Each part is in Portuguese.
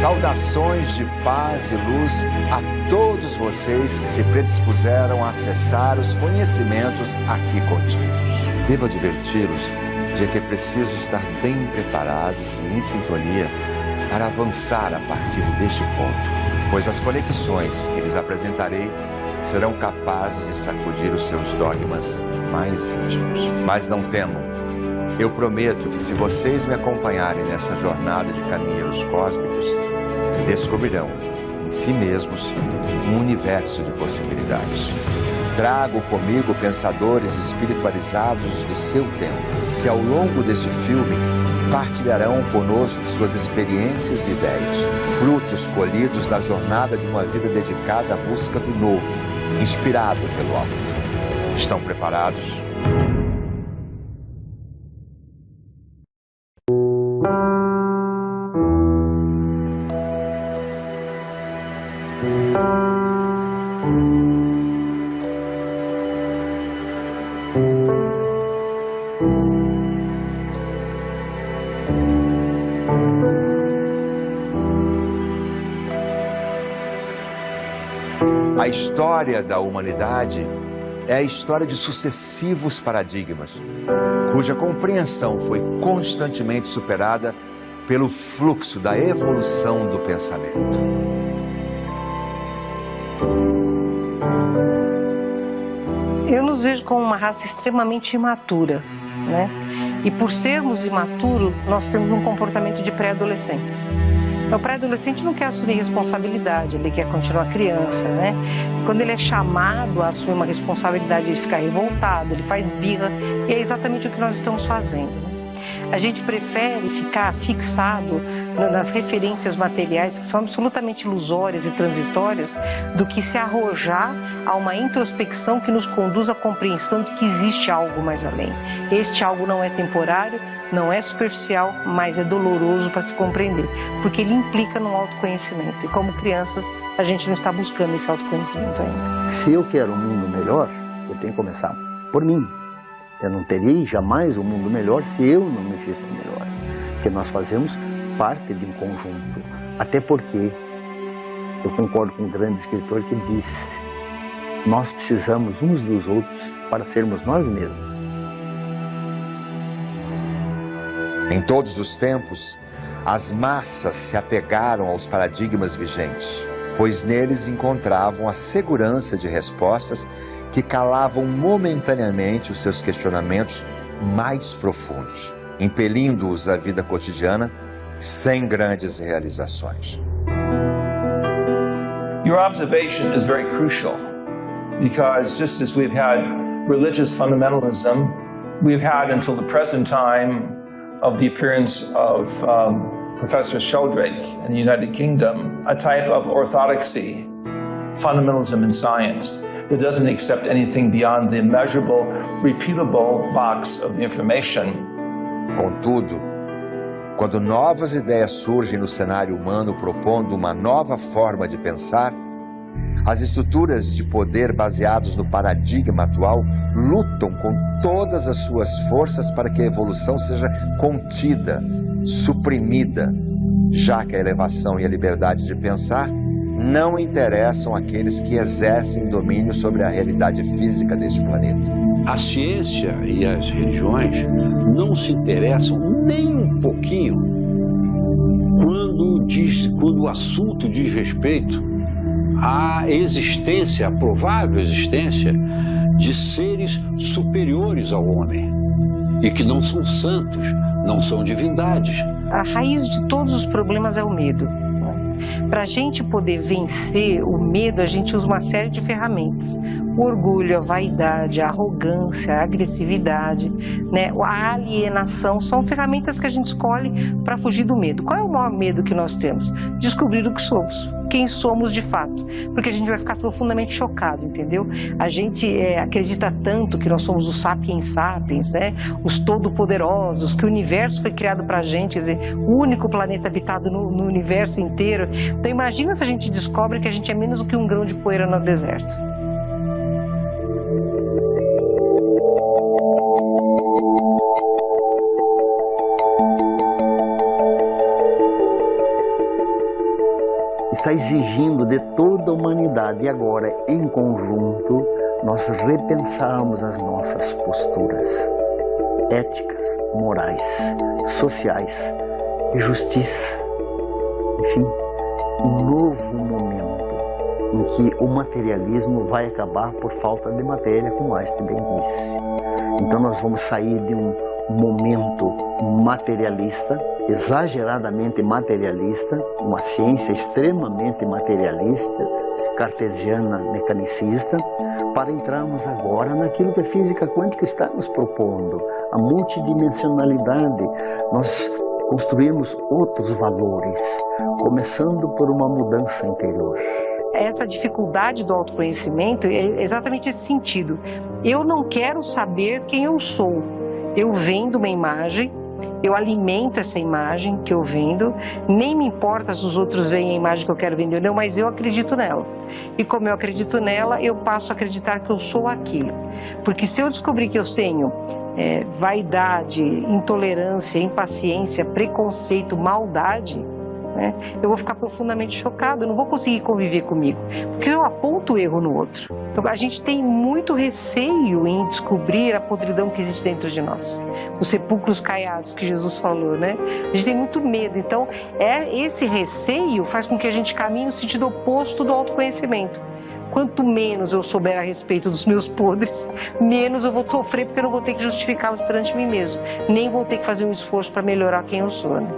Saudações de paz e luz a todos vocês que se predispuseram a acessar os conhecimentos aqui contidos. Devo adverti-los de que é preciso estar bem preparados e em sintonia para avançar a partir deste ponto, pois as conexões que lhes apresentarei serão capazes de sacudir os seus dogmas mais íntimos. Mas não temam, eu prometo que se vocês me acompanharem nesta jornada de caminheiros cósmicos, descobrirão em si mesmos um universo de possibilidades. Trago comigo pensadores espiritualizados do seu tempo, que ao longo deste filme partilharão conosco suas experiências e ideias, frutos colhidos da jornada de uma vida dedicada à busca do novo, inspirado pelo alto. Estão preparados? A história da humanidade é a história de sucessivos paradigmas, cuja compreensão foi constantemente superada pelo fluxo da evolução do pensamento. Eu nos vejo como uma raça extremamente imatura, né? E por sermos imaturos, nós temos um comportamento de pré-adolescentes. O pré-adolescente não quer assumir responsabilidade, ele quer continuar criança, né? Quando ele é chamado a assumir uma responsabilidade, ele fica revoltado, ele faz birra, e é exatamente o que nós estamos fazendo. A gente prefere ficar fixado nas referências materiais que são absolutamente ilusórias e transitórias do que se arrojar a uma introspecção que nos conduz à compreensão de que existe algo mais além. Este algo não é temporário, não é superficial, mas é doloroso para se compreender, porque ele implica no autoconhecimento. E como crianças, a gente não está buscando esse autoconhecimento ainda. Se eu quero um mundo melhor, eu tenho que começar por mim. Eu não terei jamais um mundo melhor se eu não me fizer melhor. Porque nós fazemos parte de um conjunto. Até porque, eu concordo com um grande escritor que disse, nós precisamos uns dos outros para sermos nós mesmos. Em todos os tempos, as massas se apegaram aos paradigmas vigentes, pois neles encontravam a segurança de respostas que calavam momentaneamente os seus questionamentos mais profundos, impelindo-os à vida cotidiana sem grandes realizações. Your observation is very crucial because just as we've had religious fundamentalism, we've had until the present time of the appearance of Professor Sheldrake in the United Kingdom, a type of orthodoxy, fundamentalism in science, that doesn't accept anything beyond the measurable, repeatable box of information. Contudo, quando novas ideias surgem no cenário humano propondo uma nova forma de pensar, as estruturas de poder baseadas no paradigma atual lutam com todas as suas forças para que a evolução seja contida, suprimida, já que a elevação e a liberdade de pensar não interessam àqueles que exercem domínio sobre a realidade física deste planeta. A ciência e as religiões não se interessam nem um pouquinho quando o assunto diz respeito à existência, à provável existência de seres superiores ao homem e que não são santos, não são divindades. A raiz de todos os problemas é o medo. Para a gente poder vencer o medo, a gente usa uma série de ferramentas. O orgulho, a vaidade, a arrogância, a agressividade, né? A alienação, são ferramentas que a gente escolhe para fugir do medo. Qual é o maior medo que nós temos? Descobrir o que somos, quem somos de fato, porque a gente vai ficar profundamente chocado, entendeu? A gente acredita tanto que nós somos os sapiens sapiens, né? Os todo-poderosos, que o universo foi criado para a gente, quer dizer, o único planeta habitado no universo inteiro. Então imagina se a gente descobre que a gente é menos do que um grão de poeira no deserto. está exigindo de toda a humanidade, e agora, em conjunto, nós repensarmos as nossas posturas éticas, morais, sociais, de justiça. Enfim, um novo momento em que o materialismo vai acabar por falta de matéria, como Einstein bem disse. Então nós vamos sair de um momento materialista, exageradamente materialista, uma ciência extremamente materialista, cartesiana, mecanicista, para entrarmos agora naquilo que a física quântica está nos propondo, a multidimensionalidade. Nós construímos outros valores, começando por uma mudança interior. Essa dificuldade do autoconhecimento é exatamente esse sentido. Eu não quero saber quem eu sou. Eu vendo uma imagem, eu alimento essa imagem que eu vendo, nem me importa se os outros veem a imagem que eu quero vender ou não, mas eu acredito nela. E como eu acredito nela, eu passo a acreditar que eu sou aquilo. Porque se eu descobrir que eu tenho vaidade, intolerância, impaciência, preconceito, maldade, eu vou ficar profundamente chocado, eu não vou conseguir conviver comigo, porque eu aponto o erro no outro. Então a gente tem muito receio em descobrir a podridão que existe dentro de nós, os sepulcros caiados que Jesus falou, né? A gente tem muito medo, então esse receio faz com que a gente caminhe no sentido oposto do autoconhecimento. Quanto menos eu souber a respeito dos meus podres, menos eu vou sofrer, porque eu não vou ter que justificá-los perante mim mesmo, nem vou ter que fazer um esforço para melhorar quem eu sou, né?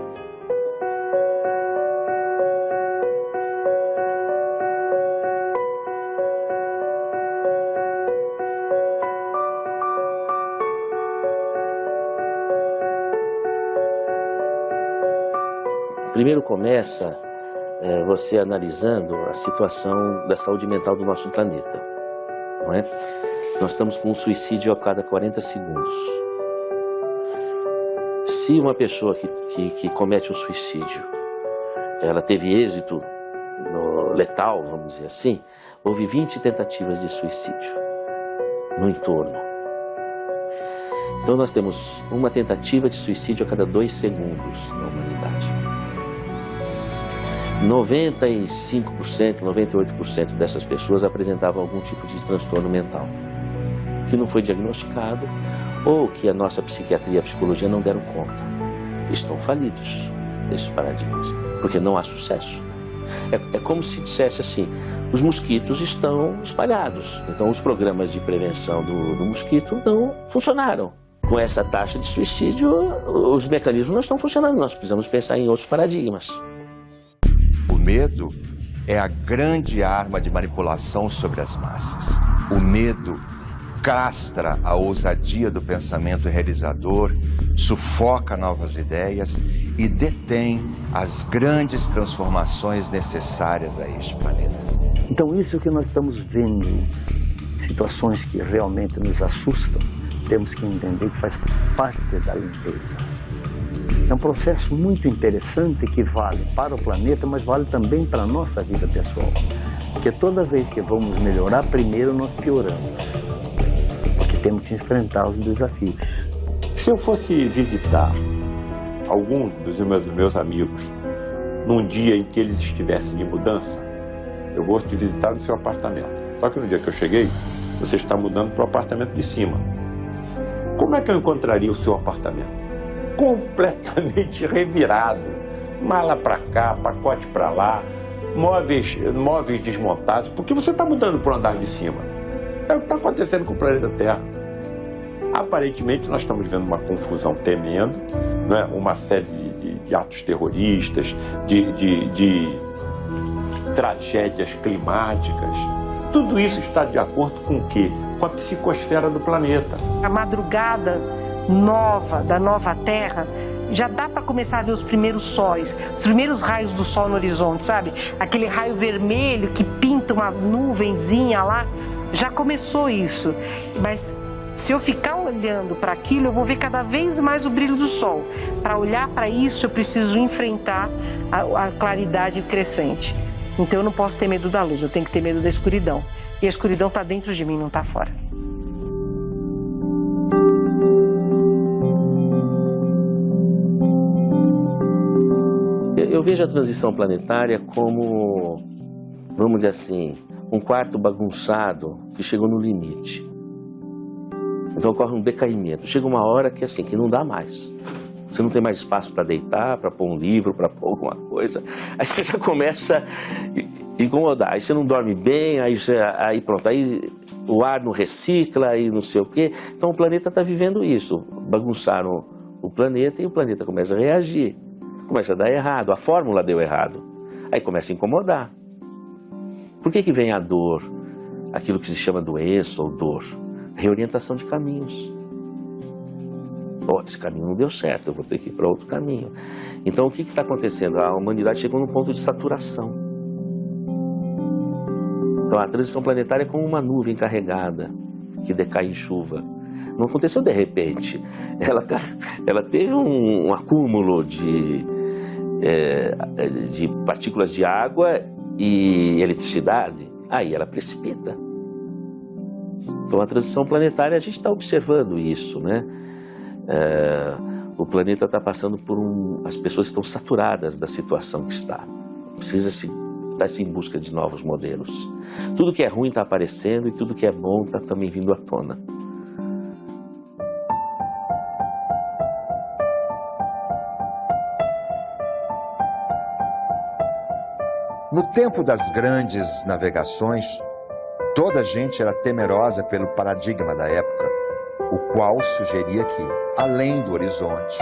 Primeiro começa você analisando a situação da saúde mental do nosso planeta, não é? Nós estamos com um suicídio a cada 40 segundos. Se uma pessoa que comete um suicídio, ela teve êxito letal, vamos dizer assim, houve 20 tentativas de suicídio no entorno. Então nós temos uma tentativa de suicídio a cada 2 segundos na humanidade. 95%, 98% dessas pessoas apresentavam algum tipo de transtorno mental, que não foi diagnosticado ou que a nossa psiquiatria e a psicologia não deram conta. Estão falidos esses paradigmas, porque não há sucesso. É como se dissesse assim, os mosquitos estão espalhados, então os programas de prevenção do mosquito não funcionaram. Com essa taxa de suicídio, os mecanismos não estão funcionando, nós precisamos pensar em outros paradigmas. O medo é a grande arma de manipulação sobre as massas. O medo castra a ousadia do pensamento realizador, sufoca novas ideias e detém as grandes transformações necessárias a este planeta. Então isso que nós estamos vendo, situações que realmente nos assustam, temos que entender que faz parte da limpeza. É um processo muito interessante que vale para o planeta, mas vale também para a nossa vida pessoal. Porque toda vez que vamos melhorar, primeiro nós pioramos. Porque temos que enfrentar os desafios. Se eu fosse visitar algum dos meus amigos num dia em que eles estivessem de mudança, eu gosto de visitar o seu apartamento. Só que no dia que eu cheguei, você está mudando para o apartamento de cima. Como é que eu encontraria o seu apartamento? Completamente revirado, mala para cá, pacote para lá, móveis desmontados, porque você está mudando para o andar de cima. É o que está acontecendo com o planeta Terra. Aparentemente nós estamos vendo uma confusão tremenda, né? Uma série de atos terroristas, de tragédias climáticas. Tudo isso está de acordo com o quê? Com a psicosfera do planeta. A madrugada nova, da nova Terra, já dá para começar a ver os primeiros sóis, os primeiros raios do sol no horizonte, sabe? Aquele raio vermelho que pinta uma nuvenzinha lá, já começou isso. Mas se eu ficar olhando para aquilo, eu vou ver cada vez mais o brilho do sol. Para olhar para isso, eu preciso enfrentar a claridade crescente. Então eu não posso ter medo da luz, eu tenho que ter medo da escuridão. E a escuridão está dentro de mim, não está fora. Eu vejo a transição planetária como, vamos dizer assim, um quarto bagunçado que chegou no limite. Então ocorre um decaimento. Chega uma hora que assim, que não dá mais. Você não tem mais espaço para deitar, para pôr um livro, para pôr alguma coisa. Aí você já começa a incomodar. Aí você não dorme bem, aí pronto, aí o ar não recicla, aí não sei o quê. Então o planeta está vivendo isso. Bagunçaram o planeta e o planeta começa a reagir. Começa a dar errado, a fórmula deu errado. Aí começa a incomodar. Por que vem a dor? Aquilo que se chama doença ou dor. Reorientação de caminhos. Oh, esse caminho não deu certo, eu vou ter que ir para outro caminho. Então o que está acontecendo? A humanidade chegou num ponto de saturação. Então a transição planetária é como uma nuvem carregada que decai em chuva. Não aconteceu de repente. Ela teve um acúmulo de partículas de água e eletricidade. Aí ela precipita. Então a transição planetária, a gente está observando isso, né? O planeta está passando por as pessoas estão saturadas da situação que está. Precisa-se estar em busca de novos modelos. Tudo que é ruim está aparecendo e tudo que é bom está também vindo à tona. No tempo das grandes navegações, toda a gente era temerosa pelo paradigma da época, o qual sugeria que, além do horizonte,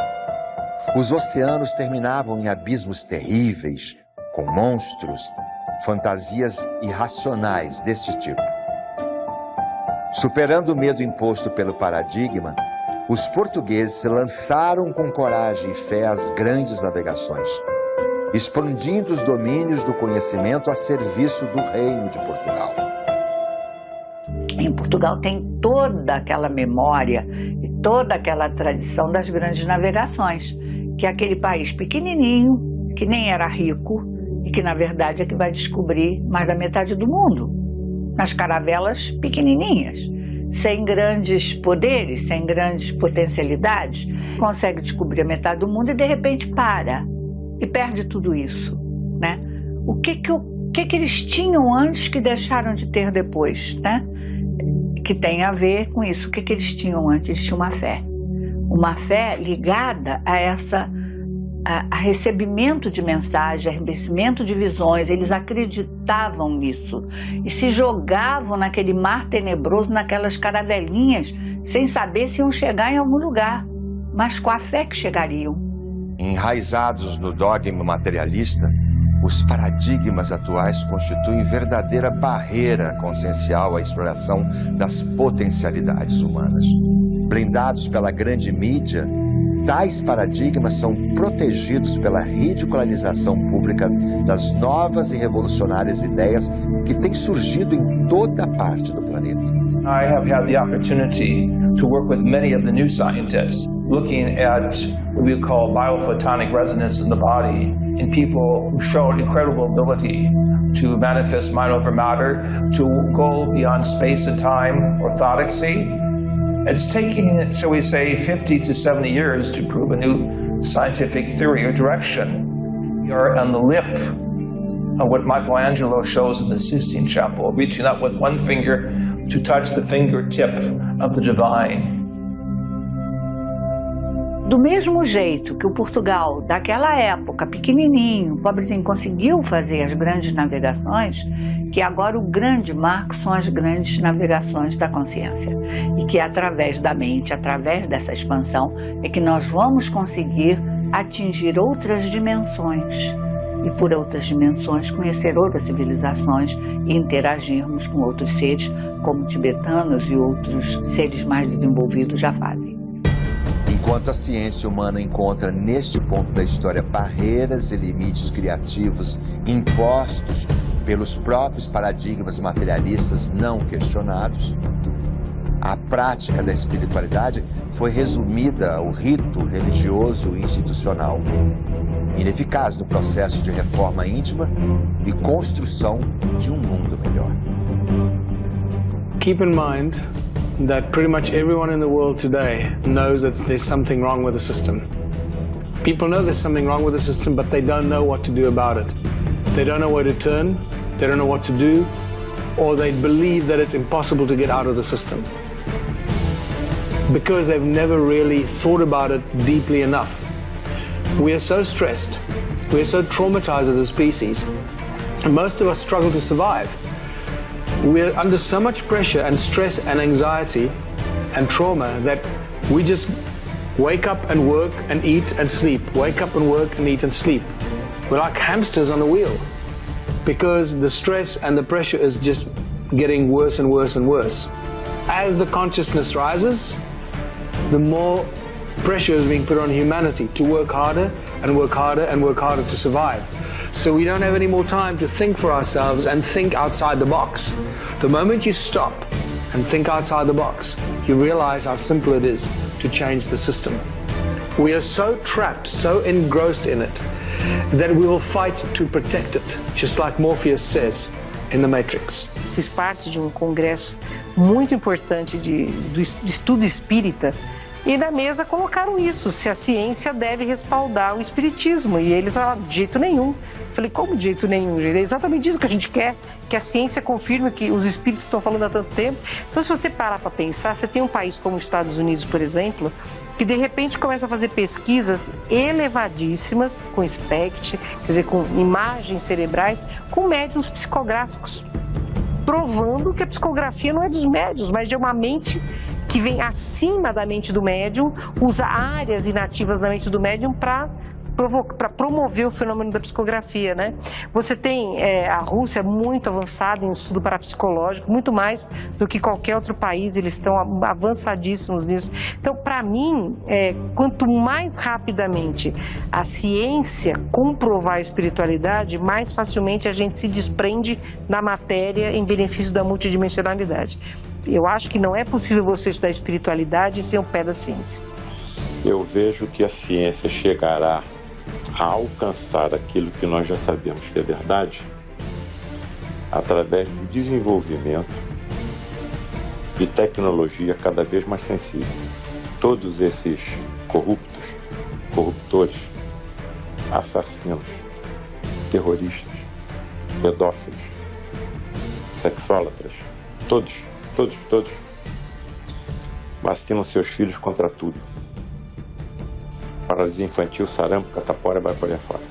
os oceanos terminavam em abismos terríveis, com monstros, fantasias irracionais deste tipo. Superando o medo imposto pelo paradigma, os portugueses se lançaram com coragem e fé às grandes navegações, expandindo os domínios do conhecimento a serviço do Reino de Portugal. Em Portugal tem toda aquela memória e toda aquela tradição das grandes navegações, que é aquele país pequenininho, que nem era rico e que na verdade é que vai descobrir mais da metade do mundo, nas caravelas pequenininhas, sem grandes poderes, sem grandes potencialidades, consegue descobrir a metade do mundo e de repente para e perde tudo isso, né? O que eles tinham antes que deixaram de ter depois, né? Que tem a ver com isso. O que eles tinham antes? Eles tinham uma fé ligada a recebimento de mensagens, a recebimento de visões. Eles acreditavam nisso e se jogavam naquele mar tenebroso, naquelas caravelinhas, sem saber se iam chegar em algum lugar, mas com a fé que chegariam. Enraizados no dogma materialista, os paradigmas atuais constituem verdadeira barreira consciencial à exploração das potencialidades humanas. Blindados pela grande mídia, tais paradigmas são protegidos pela ridicularização pública das novas e revolucionárias ideias que têm surgido em toda parte do planeta. I have had the opportunity to work with many of the new scientists, looking at what we call biophotonic resonance in the body in people who showed incredible ability to manifest mind over matter, to go beyond space and time, orthodoxy. It's taking, shall we say, 50 to 70 years to prove a new scientific theory or direction. You're on the lip of what Michelangelo shows in the Sistine Chapel, reaching up with one finger to touch the fingertip of the divine. Do mesmo jeito que o Portugal, daquela época, pequenininho, pobrezinho, conseguiu fazer as grandes navegações, que agora o grande marco são as grandes navegações da consciência. E que através da mente, através dessa expansão, é que nós vamos conseguir atingir outras dimensões. E por outras dimensões, conhecer outras civilizações e interagirmos com outros seres, como tibetanos e outros seres mais desenvolvidos já fazem. Enquanto a ciência humana encontra neste ponto da história barreiras e limites criativos impostos pelos próprios paradigmas materialistas não questionados, a prática da espiritualidade foi resumida ao rito religioso e institucional, ineficaz no processo de reforma íntima e construção de um mundo melhor. Keep in mind that pretty much everyone in the world today knows that there's something wrong with the system. People know there's something wrong with the system, but they don't know what to do about it. They don't know where to turn, they don't know what to do, or they believe that it's impossible to get out of the system, because they've never really thought about it deeply enough. We are so stressed, we are so traumatized as a species, and most of us struggle to survive. We're under so much pressure and stress and anxiety and trauma that we just wake up and work and eat and sleep, wake up and work and eat and sleep. We're like hamsters on a wheel, because the stress and the pressure is just getting worse and worse and worse. As the consciousness rises, the more pressure is being put on humanity to work harder and work harder and work harder to survive. So we don't have any more time to think for ourselves and think outside the box. The moment you stop and think outside the box, you realize how simple it is to change the system. We are so trapped, so engrossed in it, that we will fight to protect it, just like Morpheus says in the Matrix. Fiz parte de congresso muito importante de estudo espírita, e na mesa colocaram isso, se a ciência deve respaldar o espiritismo, e eles falaram, de jeito nenhum. Falei, como de jeito nenhum? É exatamente isso que a gente quer, que a ciência confirme que os espíritos estão falando há tanto tempo. Então, se você parar para pensar, você tem um país como os Estados Unidos, por exemplo, que de repente começa a fazer pesquisas elevadíssimas, com SPECT, quer dizer, com imagens cerebrais, com médiuns psicográficos, provando que a psicografia não é dos médiuns, mas de uma mente que vem acima da mente do médium, usa áreas inativas da mente do médium para promover o fenômeno da psicografia, né? Você tem a Rússia muito avançada em estudo parapsicológico, muito mais do que qualquer outro país, eles estão avançadíssimos nisso. Então, para mim, quanto mais rapidamente a ciência comprovar a espiritualidade, mais facilmente a gente se desprende da matéria em benefício da multidimensionalidade. Eu acho que não é possível você estudar espiritualidade sem o pé da ciência. Eu vejo que a ciência chegará a alcançar aquilo que nós já sabemos que é verdade através do desenvolvimento de tecnologia cada vez mais sensível. Todos esses corruptores, assassinos, terroristas, pedófilos, sexólatras, todos vacinam seus filhos contra tudo. Paralisia infantil, sarampo, catapora, vai por aí fora.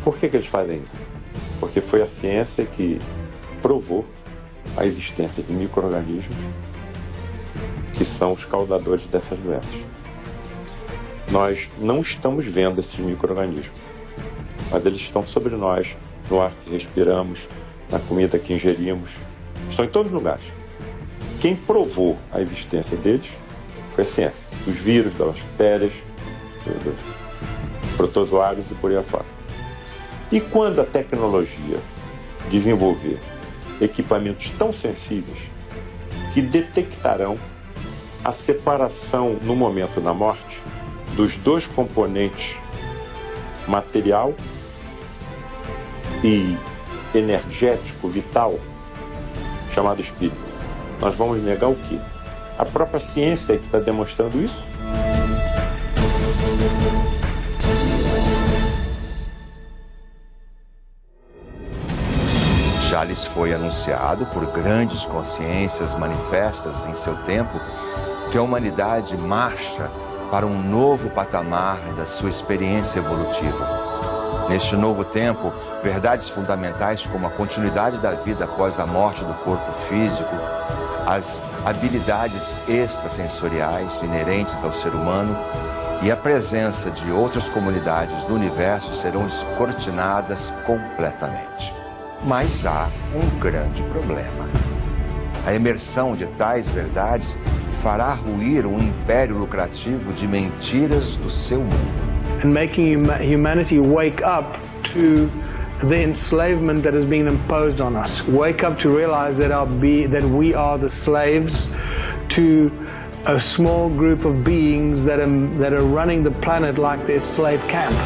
Por que eles fazem isso? Porque foi a ciência que provou a existência de micro-organismos que são os causadores dessas doenças. Nós não estamos vendo esses micro-organismos, mas eles estão sobre nós, no ar que respiramos, na comida que ingerimos, estão em todos os lugares. Quem provou a existência deles foi a ciência, dos vírus, das bactérias, dos protozoários e por aí afora. E quando a tecnologia desenvolver equipamentos tão sensíveis que detectarão a separação no momento da morte dos dois componentes material e energético, vital, chamado espírito, nós vamos negar o quê? A própria ciência é que está demonstrando isso? Já lhes foi anunciado por grandes consciências manifestas em seu tempo que a humanidade marcha para um novo patamar da sua experiência evolutiva. Neste novo tempo, verdades fundamentais como a continuidade da vida após a morte do corpo físico, as habilidades extrasensoriais inerentes ao ser humano e a presença de outras comunidades do universo serão descortinadas completamente. Mas há um grande problema. A imersão de tais verdades fará ruir um império lucrativo de mentiras do seu mundo. And making humanity wake up to the enslavement that has been imposed on us. Wake up to realize that we are the slaves to a small group of beings that are running the planet like their slave camp.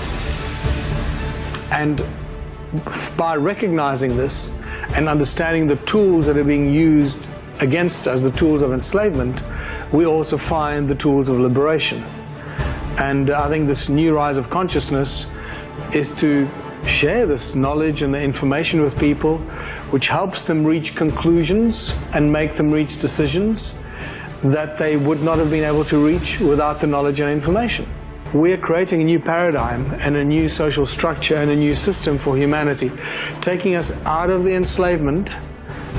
And by recognizing this and understanding the tools that are being used against us, the tools of enslavement, we also find the tools of liberation. And I think this new rise of consciousness is to share this knowledge and the information with people, which helps them reach conclusions and make them reach decisions that they would not have been able to reach without the knowledge and information. We're creating a new paradigm and a new social structure and a new system for humanity, taking us out of the enslavement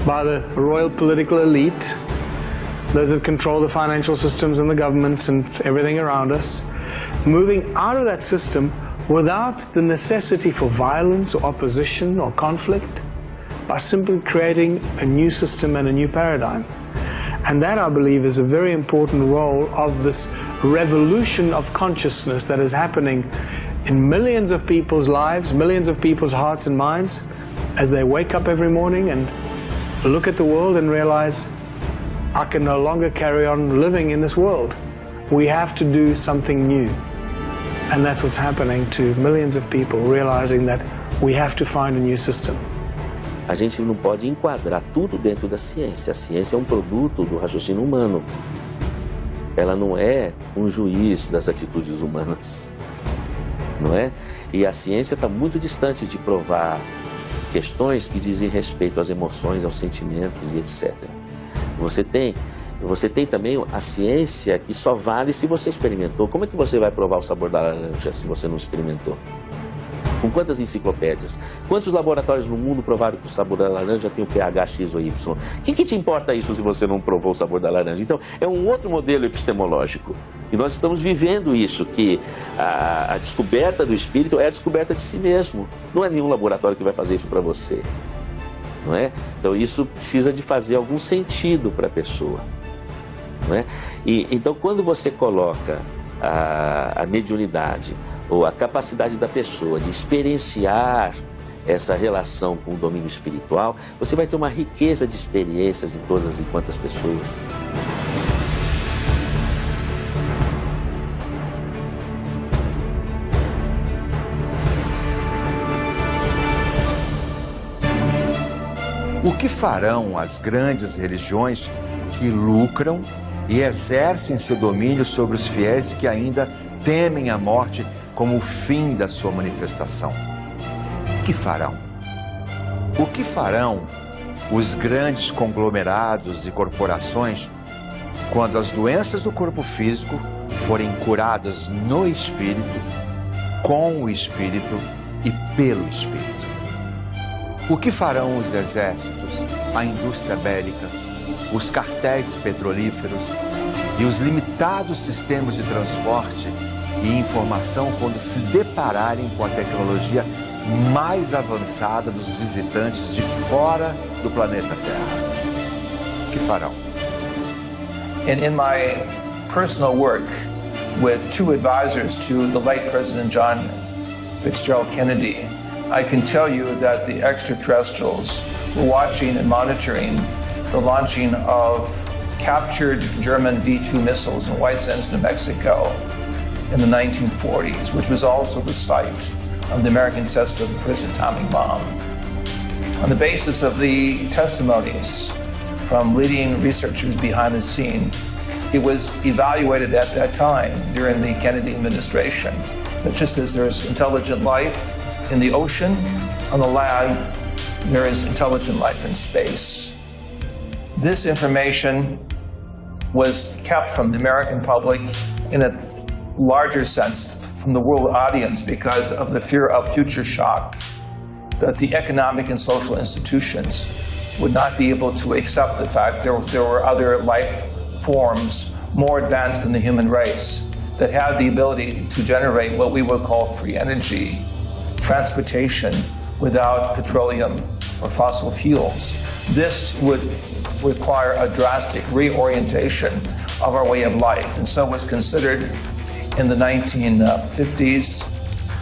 by the royal political elite, those that control the financial systems and the governments and everything around us, moving out of that system without the necessity for violence or opposition or conflict, by simply creating a new system and a new paradigm. And that, I believe, is a very important role of this revolution of consciousness that is happening in millions of people's lives, millions of people's hearts and minds, as they wake up every morning and look at the world and realize, I can no longer carry on living in this world. We have to do something new. And that's what's happening to millions of people, realizing that we have to find a new system. A gente não pode enquadrar tudo dentro da ciência. A ciência é um produto do raciocínio humano. Ela não é um juiz das atitudes humanas, não é? E a ciência está muito distante de provar questões que dizem respeito às emoções, aos sentimentos e etc. Você tem também a ciência que só vale se você experimentou. Como é que você vai provar o sabor da laranja se você não experimentou? Com quantas enciclopédias? Quantos laboratórios no mundo provaram que o sabor da laranja tem o pH X ou Y? O que te importa isso se você não provou o sabor da laranja? Então, é um outro modelo epistemológico. E nós estamos vivendo isso, que a descoberta do espírito é a descoberta de si mesmo. Não é nenhum laboratório que vai fazer isso para você. Não é? Então, isso precisa de fazer algum sentido para a pessoa. Não é? Então, quando você coloca a mediunidade, ou a capacidade da pessoa de experienciar essa relação com o domínio espiritual, você vai ter uma riqueza de experiências em todas e quantas pessoas. O que farão as grandes religiões que lucram e exercem seu domínio sobre os fiéis que ainda temem a morte como o fim da sua manifestação? O que farão? O que farão os grandes conglomerados e corporações quando as doenças do corpo físico forem curadas no espírito, com o espírito e pelo espírito? O que farão os exércitos, a indústria bélica, os cartéis petrolíferos e os limitados sistemas de transporte e informação quando se depararem com a tecnologia mais avançada dos visitantes de fora do planeta Terra? O que farão? In my personal work with two advisors to the late President John Fitzgerald Kennedy, I can tell you that the extraterrestrials were watching and monitoring the launching of captured German V-2 missiles in White Sands, New Mexico in the 1940s, which was also the site of the American test of the first atomic bomb. On the basis of the testimonies from leading researchers behind the scene, it was evaluated at that time during the Kennedy administration that just as there's intelligent life in the ocean, on the land, there is intelligent life in space. This information was kept from the American public in a larger sense from the world audience because of the fear of future shock, that the economic and social institutions would not be able to accept the fact there were other life forms more advanced than the human race that had the ability to generate what we would call free energy, transportation without petroleum or fossil fuels. This would require a drastic reorientation of our way of life, and so was considered in the 1950s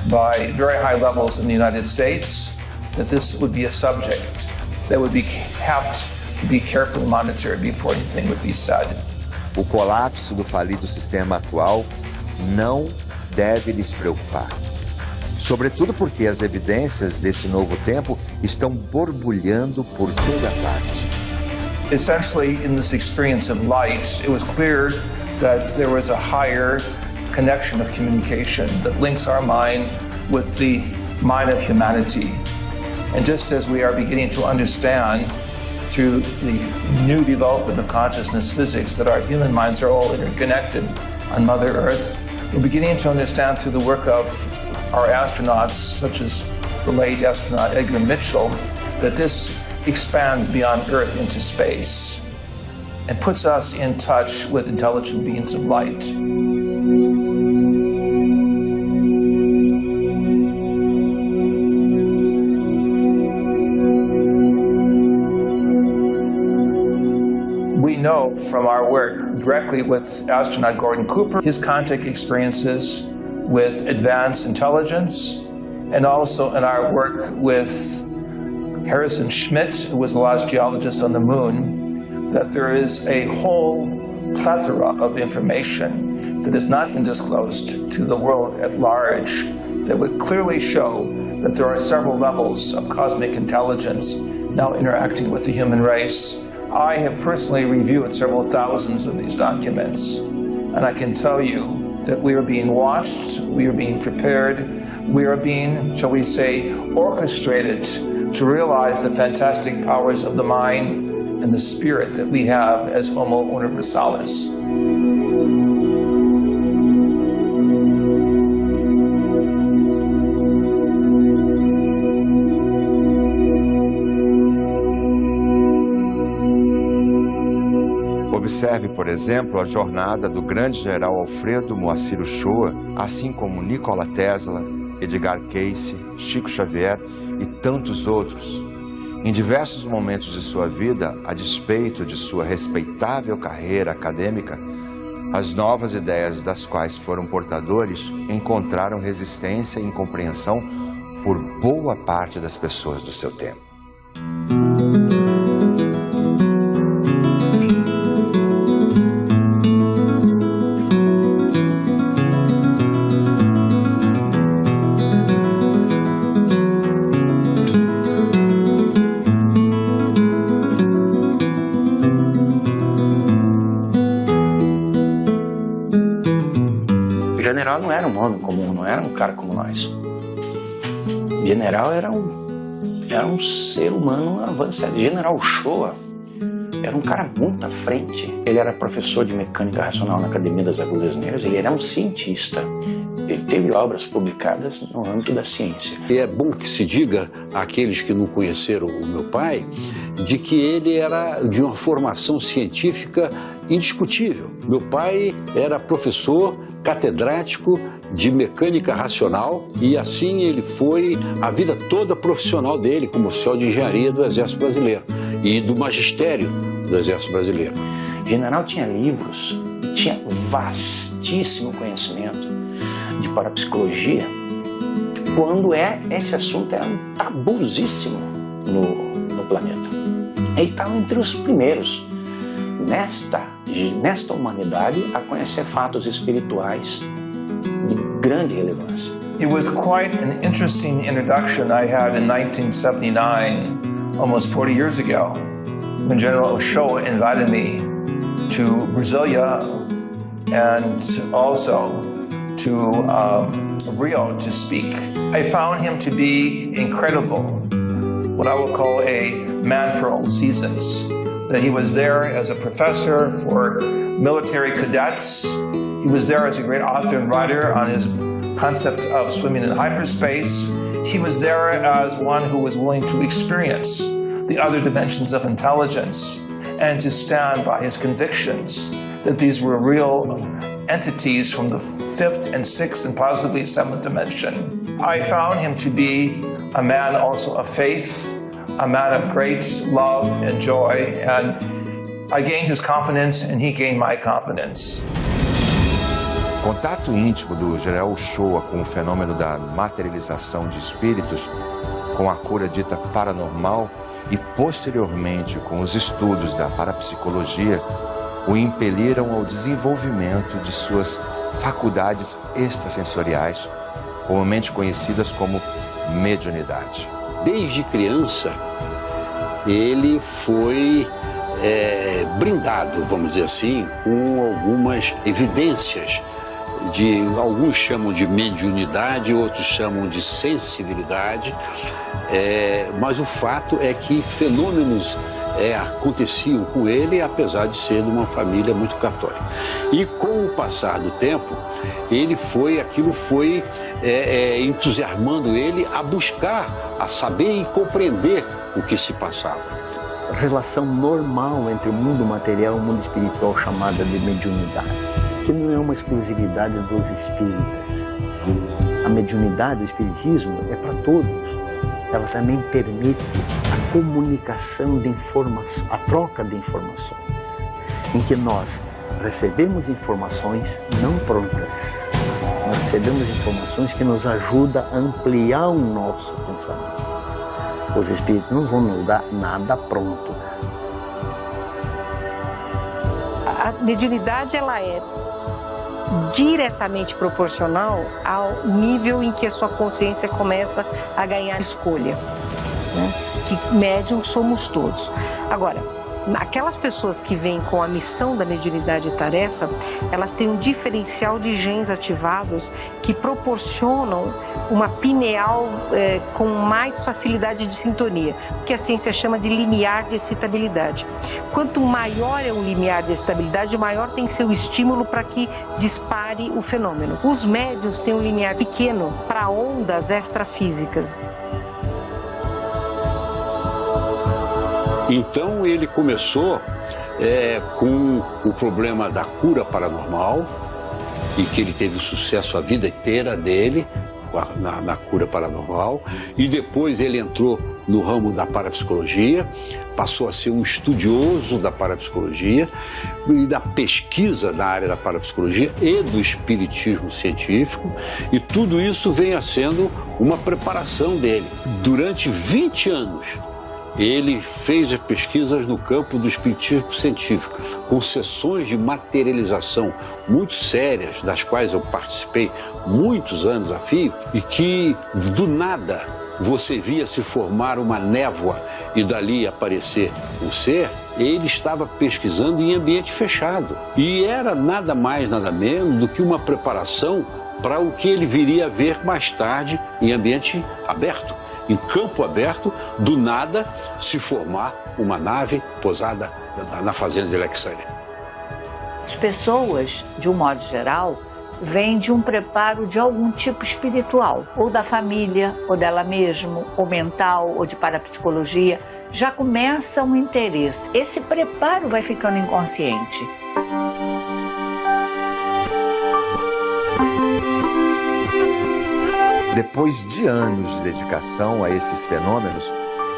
by very high levels in the United States that this would be a subject that would have to be carefully monitored before anything would be said. O colapso do falido sistema atual não deve lhes preocupar. Sobretudo porque as evidências desse novo tempo estão borbulhando por toda parte. Essentially, in this experience of light, it was clear that there was a higher connection of communication that links our mind with the mind of humanity. And just as we are beginning to understand through the new development of consciousness physics that our human minds are all interconnected on Mother Earth, we're beginning to understand through the work of our astronauts, such as the late astronaut Edgar Mitchell, that this expands beyond Earth into space and puts us in touch with intelligent beings of light. We know from our work directly with astronaut Gordon Cooper, his contact experiences with advanced intelligence, and also in our work with Harrison Schmitt, who was the last geologist on the moon, that there is a whole plethora of information that has not been disclosed to the world at large that would clearly show that there are several levels of cosmic intelligence now interacting with the human race. I have personally reviewed several thousands of these documents, and I can tell you that we are being watched, we are being prepared, we are being, shall we say, orchestrated to realize the fantastic powers of the mind and the spirit that we have as Homo Universalis. Observe, por exemplo, a jornada do grande general Alfredo Moacir Uchoa, assim como Nikola Tesla, Edgar Cayce, Chico Xavier e tantos outros. Em diversos momentos de sua vida, a despeito de sua respeitável carreira acadêmica, as novas ideias das quais foram portadores encontraram resistência e incompreensão por boa parte das pessoas do seu tempo. General não era um homem comum, não era um cara como nós. General era um ser humano avançado. General Uchoa era um cara muito à frente. Ele era professor de mecânica racional na Academia das Agulhas Negras, ele era um cientista. Ele teve obras publicadas no âmbito da ciência. E é bom que se diga àqueles que não conheceram o meu pai, de que ele era de uma formação científica indiscutível. Meu pai era professor catedrático de mecânica racional e assim ele foi a vida toda profissional dele como oficial de engenharia do Exército Brasileiro e do magistério do Exército Brasileiro. O general tinha livros, tinha vastíssimo conhecimento de parapsicologia, quando esse assunto era um tabuzíssimo no planeta. Ele estava entre os primeiros nesta humanidade a conhecer fatos espirituais de grande relevância. It was quite an interesting introduction I had in 1979, almost 40 years ago, when General Uchoa invited me to Brasilia and also to Rio to speak. I found him to be incredible, what I would call a man for all seasons. That he was there as a professor for military cadets. He was there as a great author and writer on his concept of swimming in hyperspace. He was there as one who was willing to experience the other dimensions of intelligence and to stand by his convictions that these were real entities from the fifth and sixth and possibly seventh dimension. I found him to be a man also of faith, a man of great love and joy, and I gained his confidence and he gained my confidence. O contato íntimo do general Uchoa com o fenômeno da materialização de espíritos, com a cura dita paranormal e posteriormente com os estudos da parapsicologia, o impeliram ao desenvolvimento de suas faculdades extrasensoriais, comumente conhecidas como mediunidade. Desde criança, ele foi brindado, vamos dizer assim, com algumas evidências alguns chamam de mediunidade, outros chamam de sensibilidade, mas o fato é que fenômenos aconteciam com ele, apesar de ser de uma família muito católica. E com o passar do tempo, aquilo foi entusiasmando ele a buscar, a saber e compreender o que se passava. Relação normal entre o mundo material e o mundo espiritual, chamada de mediunidade, que não é uma exclusividade dos espíritas. A mediunidade, o espiritismo, é para todos. Ela também permite a comunicação de informações, a troca de informações, em que nós recebemos informações não prontas. Nós recebemos informações que nos ajudam a ampliar o nosso pensamento. Os espíritos não vão nos dar nada pronto. A mediunidade, ela é diretamente proporcional ao nível em que a sua consciência começa a ganhar escolha, né? Que médium somos todos. Agora, aquelas pessoas que vêm com a missão da mediunidade e tarefa, elas têm um diferencial de genes ativados que proporcionam uma pineal com mais facilidade de sintonia, que a ciência chama de limiar de excitabilidade. Quanto maior é o limiar de excitabilidade, maior tem que ser o estímulo para que dispare o fenômeno. Os médiuns têm um limiar pequeno para ondas extrafísicas. Então ele começou com o problema da cura paranormal, e que ele teve sucesso a vida inteira dele na cura paranormal, e depois ele entrou no ramo da parapsicologia, passou a ser um estudioso da parapsicologia e da pesquisa da área da parapsicologia e do espiritismo científico, e tudo isso vem sendo uma preparação dele. Durante 20 anos, ele fez pesquisas no campo do espiritismo científico, com sessões de materialização muito sérias, das quais eu participei muitos anos a fio, e que do nada você via se formar uma névoa e dali aparecer um ser. Ele estava pesquisando em ambiente fechado, e era nada mais, nada menos do que uma preparação para o que ele viria a ver mais tarde em ambiente aberto. Em campo aberto, do nada, se formar uma nave pousada na fazenda de Alexandria. As pessoas, de um modo geral, vêm de um preparo de algum tipo espiritual, ou da família, ou dela mesma, ou mental, ou de parapsicologia. Já começa um interesse. Esse preparo vai ficando inconsciente. Depois de anos de dedicação a esses fenômenos,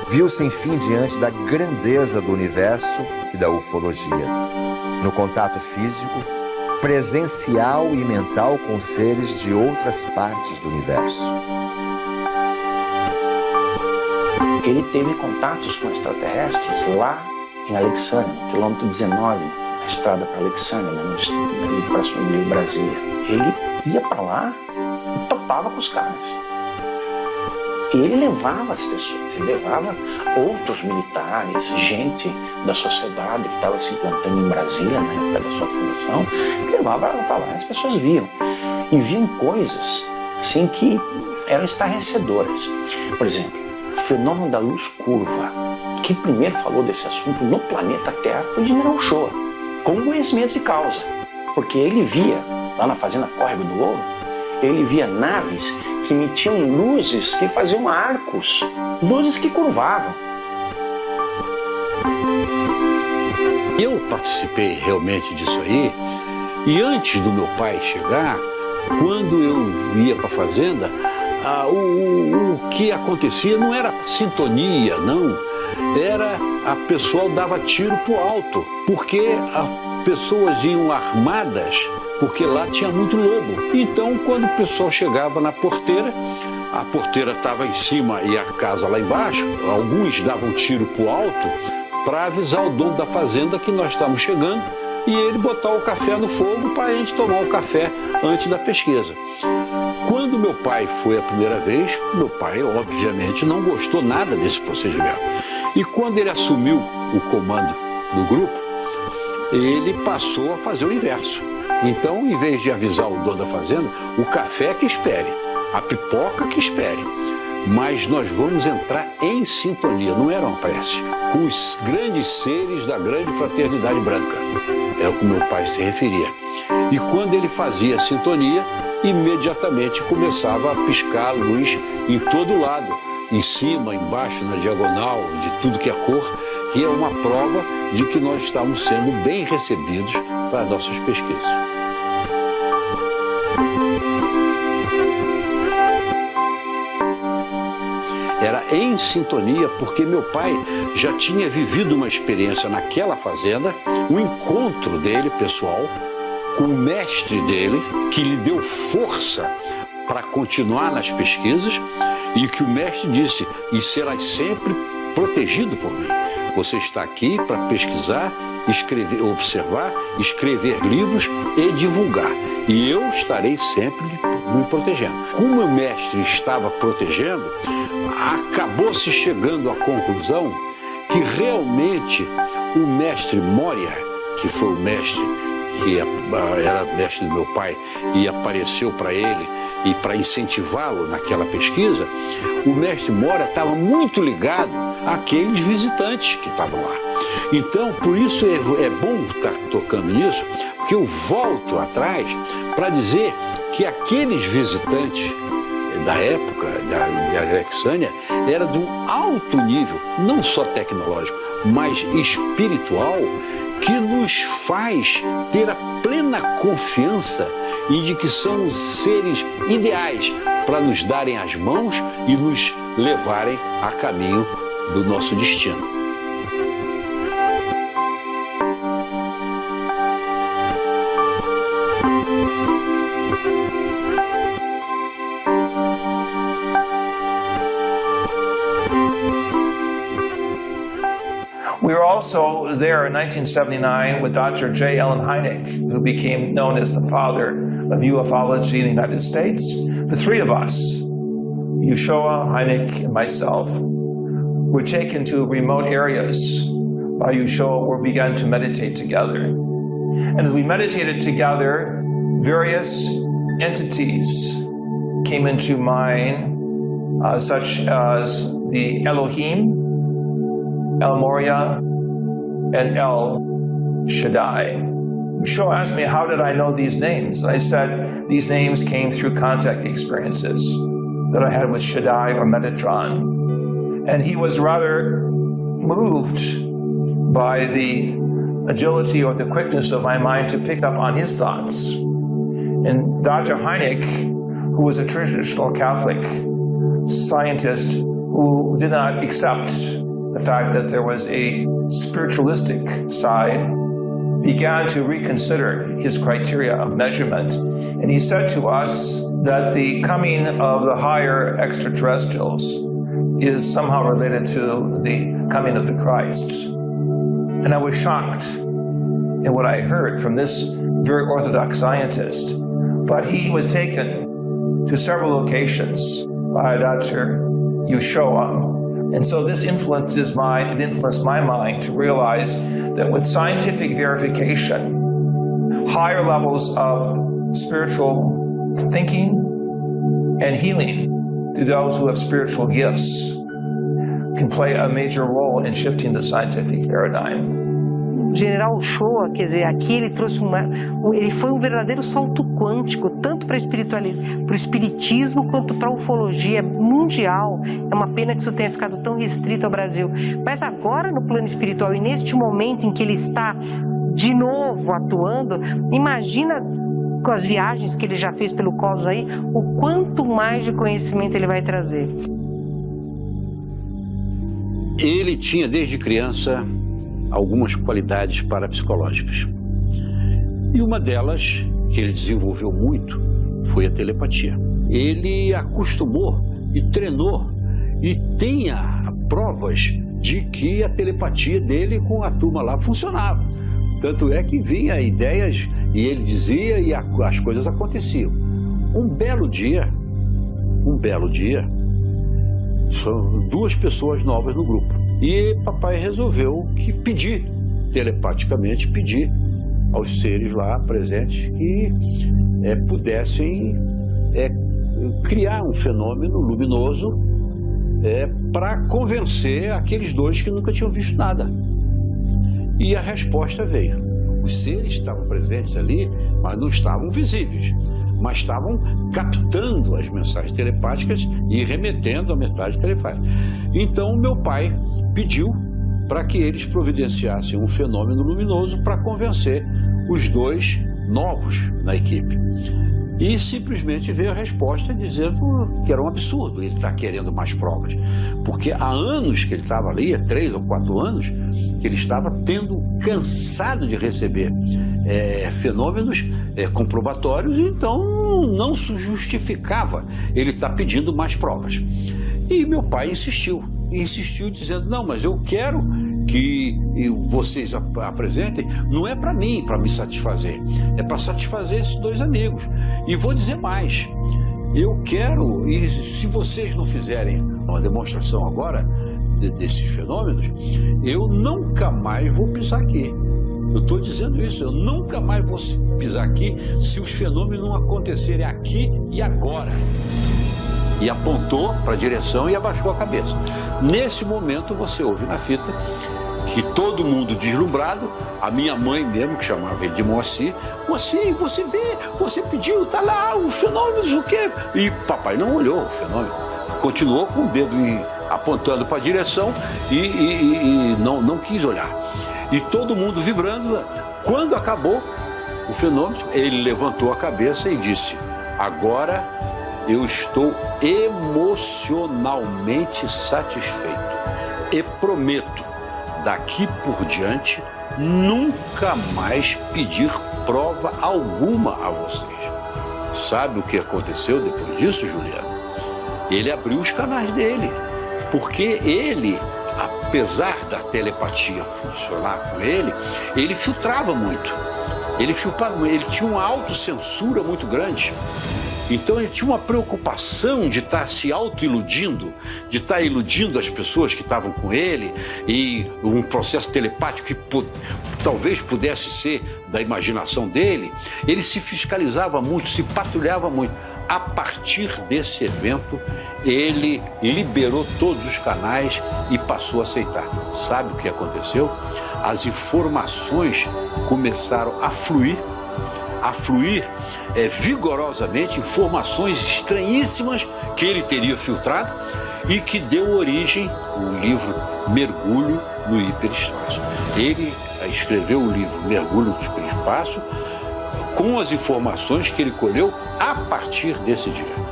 viu-se enfim diante da grandeza do universo e da ufologia. No contato físico, presencial e mental com seres de outras partes do universo. Ele teve contatos com extraterrestres lá em Alexandria, quilômetro 19, na estrada para Alexandria, ali próximo de Brasília. Ele ia para lá e topava com os caras. E ele levava as pessoas, ele levava outros militares, gente da sociedade que estava se implantando em Brasília na época da sua fundação, ele levava para lá, as pessoas viam. E viam coisas assim que eram estarrecedoras. Por exemplo, o fenômeno da luz curva. Quem primeiro falou desse assunto no planeta Terra foi o General Ochoa, com conhecimento de causa. Porque ele via, lá na fazenda Córrego do Ouro, ele via naves que emitiam luzes que faziam arcos, luzes que curvavam. Eu participei realmente disso aí, e antes do meu pai chegar, quando eu ia para a fazenda, o que acontecia não era sintonia, não. Era a pessoa dava tiro pro alto, porque as pessoas iam armadas, porque lá tinha muito lobo. Então, quando o pessoal chegava na porteira, a porteira estava em cima e a casa lá embaixo, alguns davam tiro pro alto para avisar o dono da fazenda que nós estávamos chegando e ele botar o café no fogo para a gente tomar o café antes da pesquisa. Quando meu pai foi a primeira vez, meu pai obviamente não gostou nada desse procedimento. E quando ele assumiu o comando do grupo, ele passou a fazer o inverso. Então, em vez de avisar o dono da fazenda, o café que espere, a pipoca que espere. Mas nós vamos entrar em sintonia, não era uma prece, com os grandes seres da grande fraternidade branca. É o que meu pai se referia. E quando ele fazia a sintonia, imediatamente começava a piscar a luz em todo lado, em cima, embaixo, na diagonal, de tudo que é cor, que é uma prova de que nós estamos sendo bem recebidos para as nossas pesquisas. Era em sintonia porque meu pai já tinha vivido uma experiência naquela fazenda, um encontro dele, pessoal, com o mestre dele, que lhe deu força para continuar nas pesquisas e que o mestre disse, e serás sempre protegido por mim. Você está aqui para pesquisar, escrever, observar, escrever livros e divulgar. E eu estarei sempre me protegendo. Como o mestre estava protegendo, acabou-se chegando à conclusão que realmente o mestre Moria, que foi o mestre que era mestre do meu pai e apareceu para ele e para incentivá-lo naquela pesquisa, o mestre Moria estava muito ligado àqueles visitantes que estavam lá. Então, por isso é bom estar tocando nisso, porque eu volto atrás para dizer que aqueles visitantes da época de Alexânia era de um alto nível, não só tecnológico, mas espiritual, que nos faz ter a plena confiança em de que são os seres ideais para nos darem as mãos e nos levarem a caminho do nosso destino. We were also there in 1979 with Dr. J. Allen Hynek, who became known as the father of ufology in the United States. The three of us, Yeshua, Hynek, and myself, were taken to remote areas by Yeshua where we began to meditate together. And as we meditated together, various entities came into mind, such as the Elohim, El Moria, and El Shaddai. Yeshua asked me, how did I know these names? And I said, these names came through contact experiences that I had with Shaddai or Metatron. And he was rather moved by the agility or the quickness of my mind to pick up on his thoughts. And Dr. Hynek, who was a traditional Catholic scientist who did not accept the fact that there was a spiritualistic side, began to reconsider his criteria of measurement. And he said to us that the coming of the higher extraterrestrials is somehow related to the coming of the Christ. And I was shocked in what I heard from this very orthodox scientist. But he was taken to several locations by Dr. Yeshua. And so this influenced my mind to realize that with scientific verification, higher levels of spiritual thinking and healing through those who have spiritual gifts can play a major role in shifting the scientific paradigm. O general Uchoa, quer dizer, aqui ele trouxe ele foi um verdadeiro salto quântico, tanto para o espiritismo quanto para a ufologia mundial. É uma pena que isso tenha ficado tão restrito ao Brasil. Mas agora, no plano espiritual, e neste momento em que ele está de novo atuando, imagina com as viagens que ele já fez pelo cosmos aí, o quanto mais de conhecimento ele vai trazer. Ele tinha desde criança algumas qualidades parapsicológicas. E uma delas, que ele desenvolveu muito, foi a telepatia. Ele acostumou e treinou e tem provas de que a telepatia dele com a turma lá funcionava. Tanto é que vinha ideias e ele dizia e as coisas aconteciam. Um belo dia, são duas pessoas novas no grupo. E papai resolveu que telepaticamente pedir aos seres lá presentes que pudessem criar um fenômeno luminoso para convencer aqueles dois que nunca tinham visto nada. E a resposta veio. Os seres estavam presentes ali, mas não estavam visíveis, mas estavam captando as mensagens telepáticas e remetendo a mensagem telepática. Então meu pai pediu para que eles providenciassem um fenômeno luminoso para convencer os dois novos na equipe. E simplesmente veio a resposta dizendo que era um absurdo ele estar querendo mais provas. Porque há anos que ele estava ali, há 3 ou 4 anos, que ele estava cansado de receber fenômenos comprobatórios, então não se justificava ele estar pedindo mais provas. E meu pai insistiu dizendo, não, mas eu quero que vocês apresentem, não é para mim, para me satisfazer, é para satisfazer esses dois amigos. E vou dizer mais, eu quero, e se vocês não fizerem uma demonstração agora desses fenômenos, eu nunca mais vou pisar aqui. Eu estou dizendo isso, eu nunca mais vou pisar aqui se os fenômenos não acontecerem aqui e agora. E apontou para a direção e abaixou a cabeça. Nesse momento você ouve na fita que todo mundo deslumbrado, a minha mãe mesmo, que chamava ele de Moacir, Moacir, você vê, você pediu, tá lá, os fenômenos, o quê? E papai não olhou o fenômeno, continuou com o dedo apontando para a direção e não quis olhar. E todo mundo vibrando. Quando acabou o fenômeno, ele levantou a cabeça e disse, agora eu estou emocionalmente satisfeito e prometo, daqui por diante, nunca mais pedir prova alguma a vocês. Sabe o que aconteceu depois disso, Juliano? Ele abriu os canais dele, porque ele, apesar da telepatia funcionar com ele filtrava muito. Ele tinha uma autocensura muito grande. Então ele tinha uma preocupação de estar se auto-iludindo, de estar iludindo as pessoas que estavam com ele, e um processo telepático que talvez pudesse ser da imaginação dele. Ele se fiscalizava muito, se patrulhava muito. A partir desse evento, ele liberou todos os canais e passou a aceitar. Sabe o que aconteceu? As informações começaram a fluir vigorosamente, informações estranhíssimas que ele teria filtrado e que deu origem ao livro Mergulho no Hiperespaço. Ele escreveu o livro Mergulho no Hiperespaço com as informações que ele colheu a partir desse dia.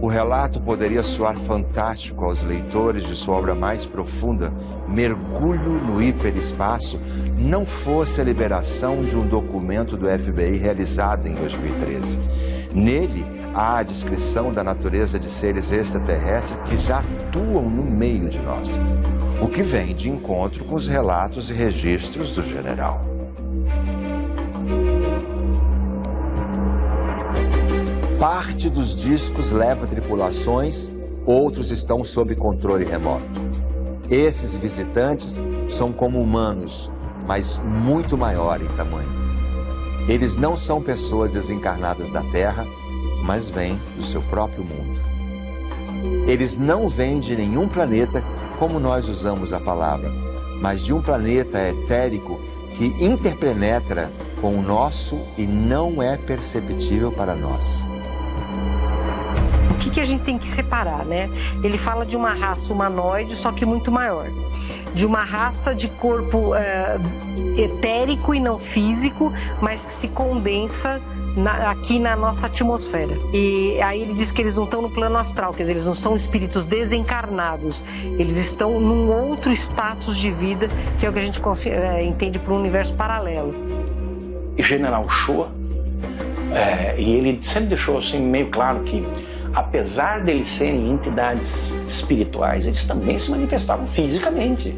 O relato poderia soar fantástico aos leitores de sua obra mais profunda, Mergulho no Hiperespaço, não fosse a liberação de um documento do FBI realizado em 2013. Nele, há a descrição da natureza de seres extraterrestres que já atuam no meio de nós, o que vem de encontro com os relatos e registros do general. Parte dos discos leva tripulações, outros estão sob controle remoto. Esses visitantes são como humanos, mas muito maior em tamanho. Eles não são pessoas desencarnadas da Terra, mas vêm do seu próprio mundo. Eles não vêm de nenhum planeta como nós usamos a palavra, mas de um planeta etérico que interpenetra com o nosso e não é perceptível para nós. O que a gente tem que separar, né? Ele fala de uma raça humanoide, só que muito maior. De uma raça de corpo etérico e não físico, mas que se condensa aqui na nossa atmosfera. E aí ele diz que eles não estão no plano astral, quer dizer, eles não são espíritos desencarnados. Eles estão num outro status de vida, que é o que a gente entende por um universo paralelo. E General Shoa, e ele sempre deixou assim meio claro que, apesar deles serem entidades espirituais, eles também se manifestavam fisicamente,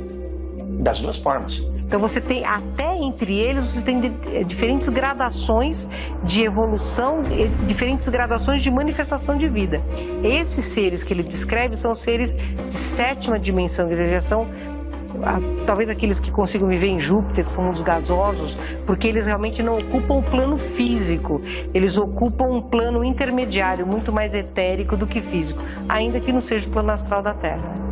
das duas formas. Então você tem, até entre eles, você tem diferentes gradações de evolução, diferentes gradações de manifestação de vida. Esses seres que ele descreve são seres de 7ª dimensão, quer dizer, já são talvez aqueles que consigam viver em Júpiter, que são os gasosos, porque eles realmente não ocupam o plano físico, eles ocupam um plano intermediário, muito mais etérico do que físico, ainda que não seja o plano astral da Terra.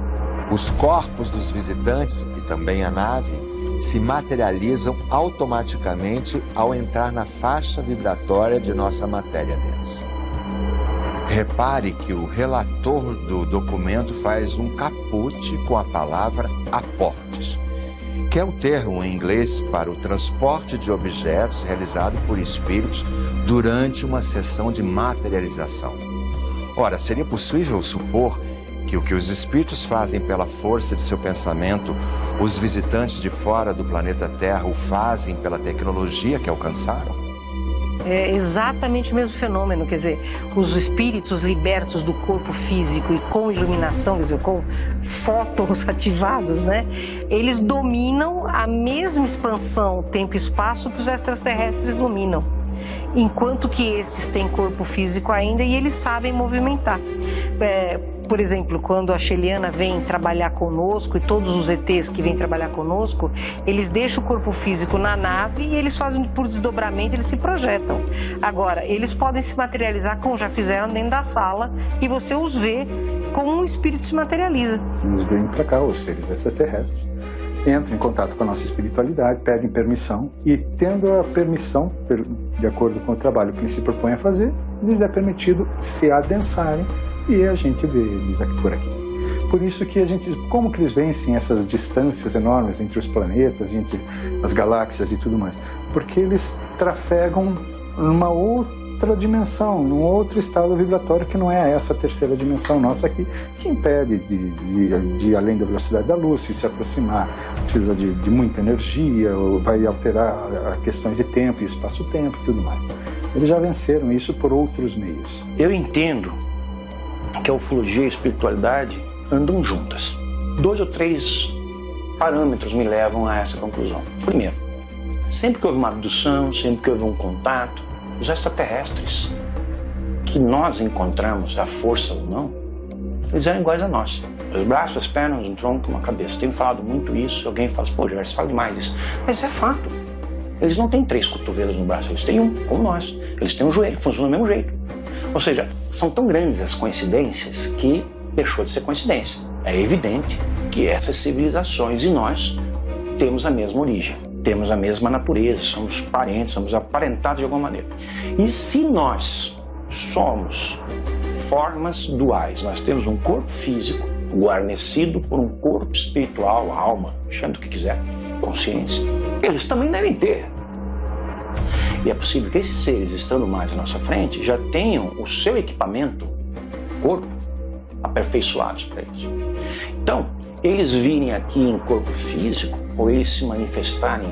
Os corpos dos visitantes e também a nave se materializam automaticamente ao entrar na faixa vibratória de nossa matéria densa. Repare que o relator do documento faz um caput com a palavra aportes, que é o termo em inglês para o transporte de objetos realizado por espíritos durante uma sessão de materialização. Ora, seria possível supor que o que os espíritos fazem pela força de seu pensamento, os visitantes de fora do planeta Terra o fazem pela tecnologia que alcançaram? É exatamente o mesmo fenômeno, quer dizer, os espíritos libertos do corpo físico e com iluminação, quer dizer, com fótons ativados, né? Eles dominam a mesma expansão tempo e espaço que os extraterrestres dominam, enquanto que esses têm corpo físico ainda e eles sabem movimentar. Por exemplo, quando a Sheliana vem trabalhar conosco e todos os ETs que vêm trabalhar conosco, eles deixam o corpo físico na nave e eles fazem por desdobramento, eles se projetam. Agora, eles podem se materializar como já fizeram dentro da sala e você os vê como um espírito se materializa. Eles vêm para cá, os seres extraterrestres, entram em contato com a nossa espiritualidade, pedem permissão e, tendo a permissão, de acordo com o trabalho que eles se propõem a fazer, lhes é permitido se adensarem e a gente vê eles aqui por aqui. Por isso que a gente, como que eles vencem essas distâncias enormes entre os planetas, entre as galáxias e tudo mais? Porque eles trafegam numa outra dimensão, num outro estado vibratório que não é essa terceira dimensão nossa aqui, que impede de ir além da velocidade da luz, se aproximar, precisa de muita energia, vai alterar questões de tempo e espaço-tempo e tudo mais. Eles já venceram isso por outros meios. Eu entendo que a ufologia e a espiritualidade andam juntas. 2 ou 3 parâmetros me levam a essa conclusão. Primeiro, sempre que houve uma abdução, sempre que houve um contato, os extraterrestres que nós encontramos, a força ou não, eles eram iguais a nós. Os braços, as pernas, um tronco, uma cabeça. Tenho falado muito isso, alguém fala assim, pô, Gerson, fala demais isso. Mas é fato. Eles não têm 3 cotovelos no braço, eles têm um, como nós. Eles têm um joelho, que funciona do mesmo jeito. Ou seja, são tão grandes as coincidências que deixou de ser coincidência. É evidente que essas civilizações e nós temos a mesma origem, temos a mesma natureza, somos parentes, somos aparentados de alguma maneira. E se nós somos formas duais, nós temos um corpo físico guarnecido por um corpo espiritual, alma, chame do que quiser, consciência, eles também devem ter. E é possível que esses seres, estando mais à nossa frente, já tenham o seu equipamento, corpo, aperfeiçoados para eles. Então, eles virem aqui em corpo físico, ou eles se manifestarem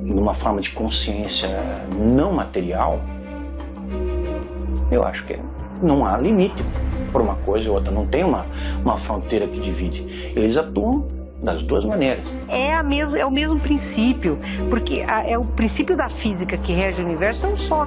numa forma de consciência não material, eu acho que não há limite por uma coisa ou outra, não tem uma fronteira que divide. Eles atuam das duas maneiras. É o mesmo princípio, porque é o princípio da física que rege o universo, é um só.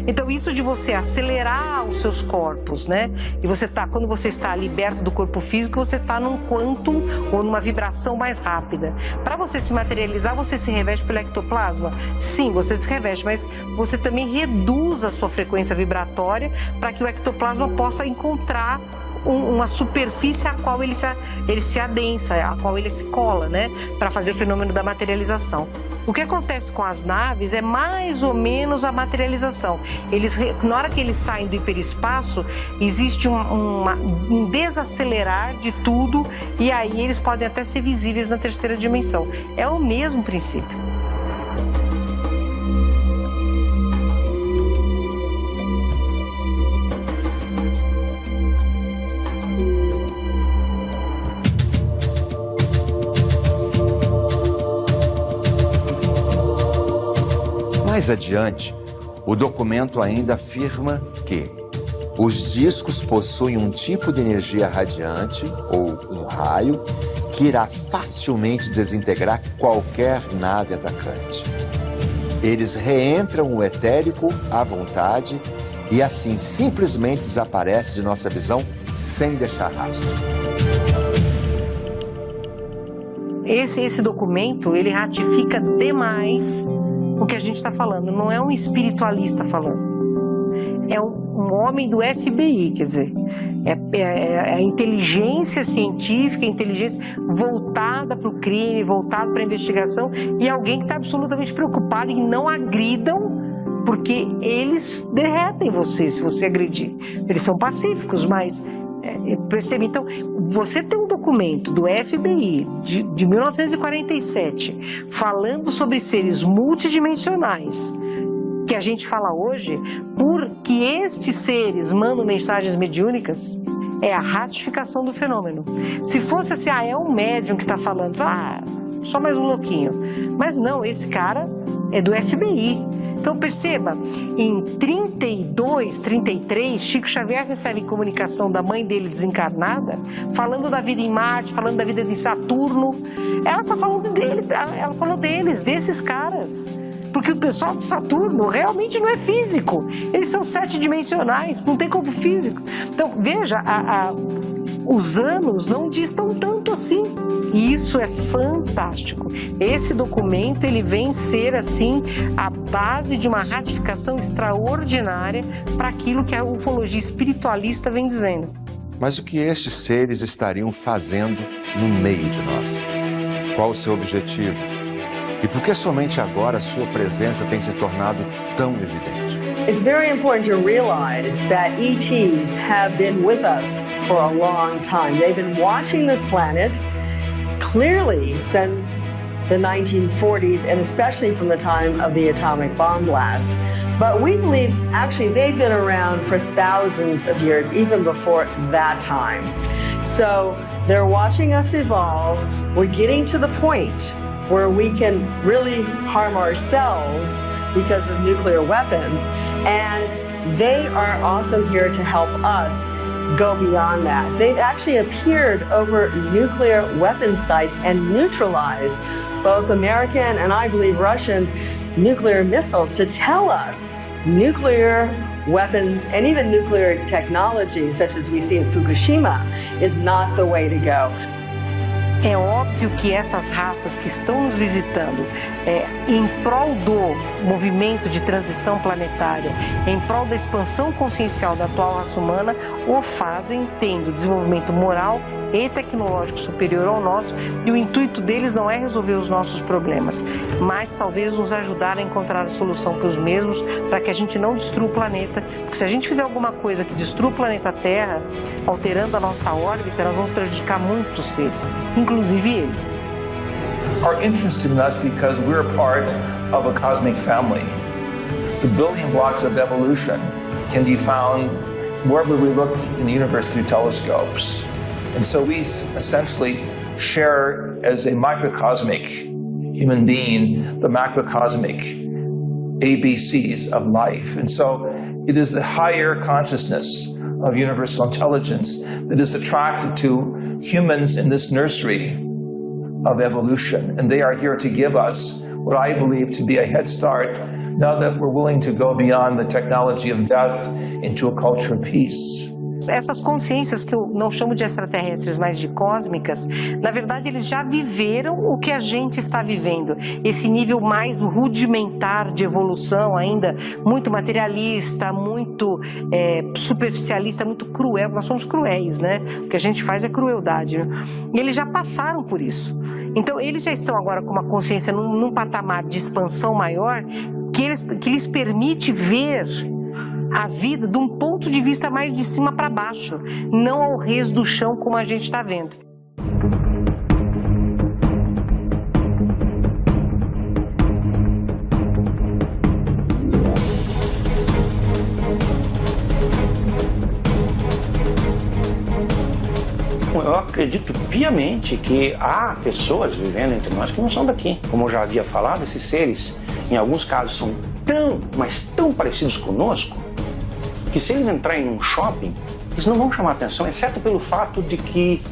Então isso de você acelerar os seus corpos, né? E quando você está liberto do corpo físico, você está num quantum ou numa vibração mais rápida. Para você se materializar, você se reveste pelo ectoplasma? Sim, você se reveste, mas você também reduz a sua frequência vibratória para que o ectoplasma possa encontrar uma superfície a qual ele se adensa, a qual ele se cola, né, para fazer o fenômeno da materialização. O que acontece com as naves é mais ou menos a materialização. Na hora que eles saem do hiperespaço, existe um desacelerar de tudo e aí eles podem até ser visíveis na terceira dimensão. É o mesmo princípio. Mais adiante, o documento ainda afirma que os discos possuem um tipo de energia radiante, ou um raio, que irá facilmente desintegrar qualquer nave atacante. Eles reentram o etérico à vontade e assim simplesmente desaparece de nossa visão sem deixar rastro. Esse documento, ele ratifica demais o que a gente está falando. Não é um espiritualista falando. É um homem do FBI, quer dizer, é a inteligência científica, a inteligência voltada para o crime, voltada para a investigação, e alguém que está absolutamente preocupado em não agridam, porque eles derretem você se você agredir. Eles são pacíficos, mas percebe? Então, você tem um documento do FBI de 1947 falando sobre seres multidimensionais, que a gente fala hoje, porque estes seres mandam mensagens mediúnicas, é a ratificação do fenômeno. Se fosse assim, é um médium que está falando, só mais um louquinho. Mas não, esse cara é do FBI. Então perceba, em 32, 33, Chico Xavier recebe comunicação da mãe dele desencarnada, falando da vida em Marte, falando da vida de Saturno. Ela está falando dele, ela falou deles, desses caras. Porque o pessoal de Saturno realmente não é físico. Eles são 7-dimensionais, não tem corpo físico. Então, veja, os anos não distam tanto assim. E isso é fantástico. Esse documento, ele vem ser, assim, a base de uma ratificação extraordinária para aquilo que a ufologia espiritualista vem dizendo. Mas o que estes seres estariam fazendo no meio de nós? Qual o seu objetivo? E por que somente agora sua presença tem se tornado tão evidente? It's very important to realize that ETs have been with us for a long time. They've been watching this planet clearly since the 1940s, and especially from the time of the atomic bomb blast. But we believe actually they've been around for thousands of years, even before that time. So they're watching us evolve. We're getting to the point where we can really harm ourselves because of nuclear weapons, and they are also here to help us go beyond that. They've actually appeared over nuclear weapon sites and neutralized both American and I believe Russian nuclear missiles to tell us nuclear weapons and even nuclear technology, such as we see in Fukushima, is not the way to go. É óbvio que essas raças que estão nos visitando em prol do movimento de transição planetária, em prol da expansão consciencial da atual raça humana, o fazem tendo desenvolvimento moral e tecnológico superior ao nosso, e o intuito deles não é resolver os nossos problemas, mas talvez nos ajudar a encontrar a solução para os mesmos, para que a gente não destrua o planeta, porque se a gente fizer alguma coisa que destrua o planeta Terra, alterando a nossa órbita, nós vamos prejudicar muitos seres, inclusive eles. Are interested in us because we're part of a cosmic family. The building blocks of evolution can be found wherever we look in the universe through telescopes. And so we essentially share as a microcosmic human being the macrocosmic ABCs of life. And so it is the higher consciousness of universal intelligence that is attracted to humans in this nursery of evolution. And they are here to give us what I believe to be a head start now that we're willing to go beyond the technology of death into a culture of peace. Essas consciências que eu não chamo de extraterrestres, mas de cósmicas, na verdade eles já viveram o que a gente está vivendo. Esse nível mais rudimentar de evolução ainda, muito materialista, muito superficialista, muito cruel. Nós somos cruéis, né? O que a gente faz é crueldade. E eles já passaram por isso. Então eles já estão agora com uma consciência num patamar de expansão maior que lhes permite ver a vida de um ponto de vista mais de cima para baixo, não ao rés do chão como a gente está vendo. Eu acredito piamente que há pessoas vivendo entre nós que não são daqui. Como eu já havia falado, esses seres, em alguns casos, são mas tão parecidos conosco, que se eles entrarem num shopping, eles não vão chamar atenção, exceto pelo fato de que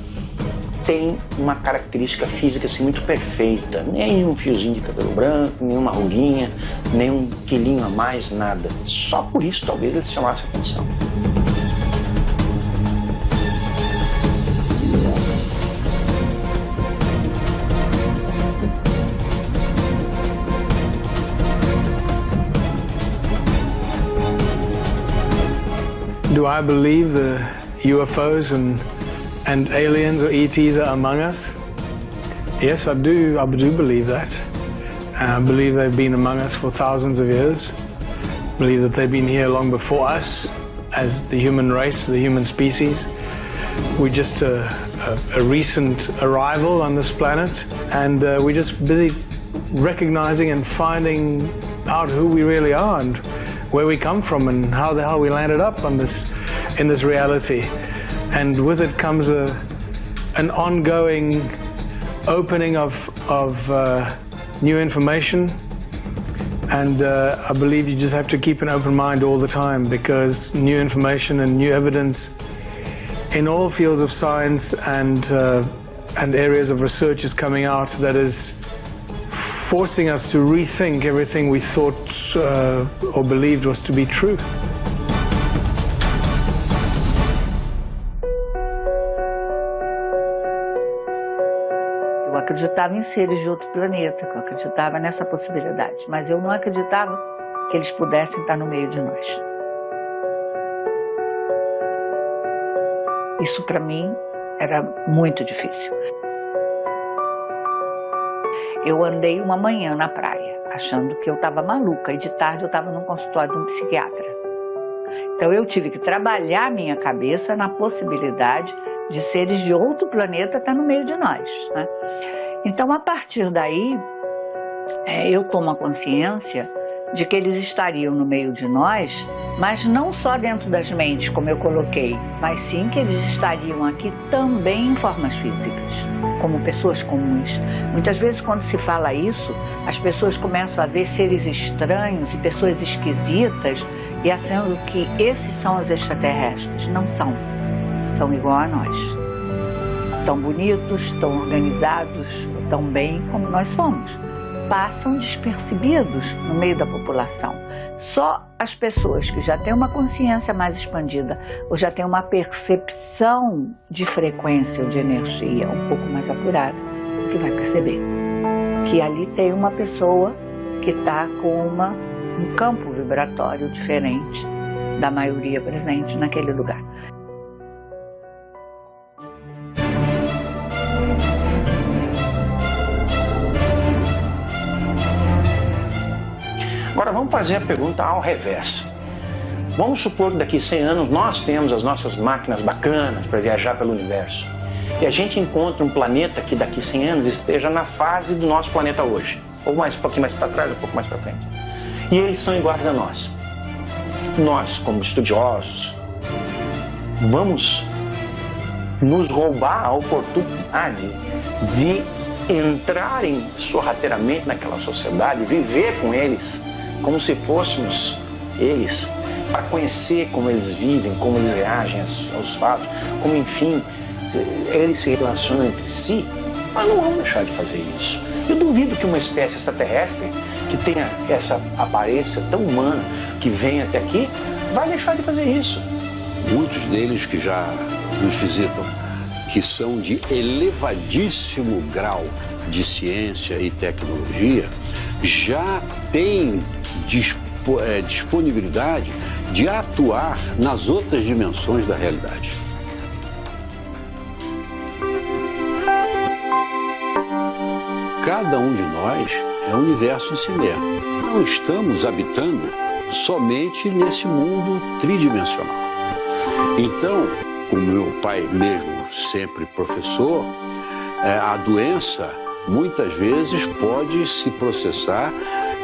tem uma característica física assim, muito perfeita. Nem um fiozinho de cabelo branco, nem uma ruguinha, nem um quilinho a mais, nada. Só por isso talvez eles chamassem a atenção. Do I believe the UFOs and aliens or ETs are among us? Yes, I do believe that. I believe they've been among us for thousands of years. I believe that they've been here long before us as the human race, the human species. We're just a recent arrival on this planet, and we're just busy recognizing and finding out who we really are and where we come from and how the hell we landed up on in this reality. And with it comes an ongoing opening of new information. And I believe you just have to keep an open mind all the time, because new information and new evidence in all fields of science and areas of research is coming out that is forcing us to rethink everything we thought or believed was to be true. Eu acreditava em seres de outro planeta, eu acreditava nessa possibilidade, mas eu não acreditava que eles pudessem estar no meio de nós. Isso para mim era muito difícil. Eu andei uma manhã na praia, achando que eu estava maluca, e de tarde eu estava num consultório de um psiquiatra. Então eu tive que trabalhar minha cabeça na possibilidade de seres de outro planeta estar no meio de nós, né? Então, a partir daí, eu tomo a consciência de que eles estariam no meio de nós, mas não só dentro das mentes, como eu coloquei, mas sim que eles estariam aqui também em formas físicas, como pessoas comuns. Muitas vezes, quando se fala isso, as pessoas começam a ver seres estranhos e pessoas esquisitas e achando que esses são os extraterrestres. Não são. São igual a nós. Tão bonitos, tão organizados, tão bem como nós somos. Passam despercebidos no meio da população. Só as pessoas que já têm uma consciência mais expandida ou já têm uma percepção de frequência ou de energia um pouco mais apurada, que vai perceber que ali tem uma pessoa que está com um campo vibratório diferente da maioria presente naquele lugar. Agora vamos fazer a pergunta ao revés. Vamos supor que daqui 100 anos nós temos as nossas máquinas bacanas para viajar pelo universo. E a gente encontra um planeta que daqui 100 anos esteja na fase do nosso planeta hoje. Ou um pouquinho mais para trás, um pouco mais para frente. E eles são iguais a nós. Nós, como estudiosos, vamos nos roubar a oportunidade de entrarem sorrateiramente naquela sociedade, viver com eles como se fôssemos eles, para conhecer como eles vivem, como eles reagem aos fatos, como, enfim, eles se relacionam entre si. Mas não vamos deixar de fazer isso. Eu duvido que uma espécie extraterrestre que tenha essa aparência tão humana, que vem até aqui, vai deixar de fazer isso. Muitos deles que já nos visitam, que são de elevadíssimo grau de ciência e tecnologia, já têm disponibilidade de atuar nas outras dimensões da realidade. Cada um de nós é um universo em si mesmo. Não estamos habitando somente nesse mundo tridimensional. Então, como meu pai mesmo sempre professor, a doença muitas vezes pode se processar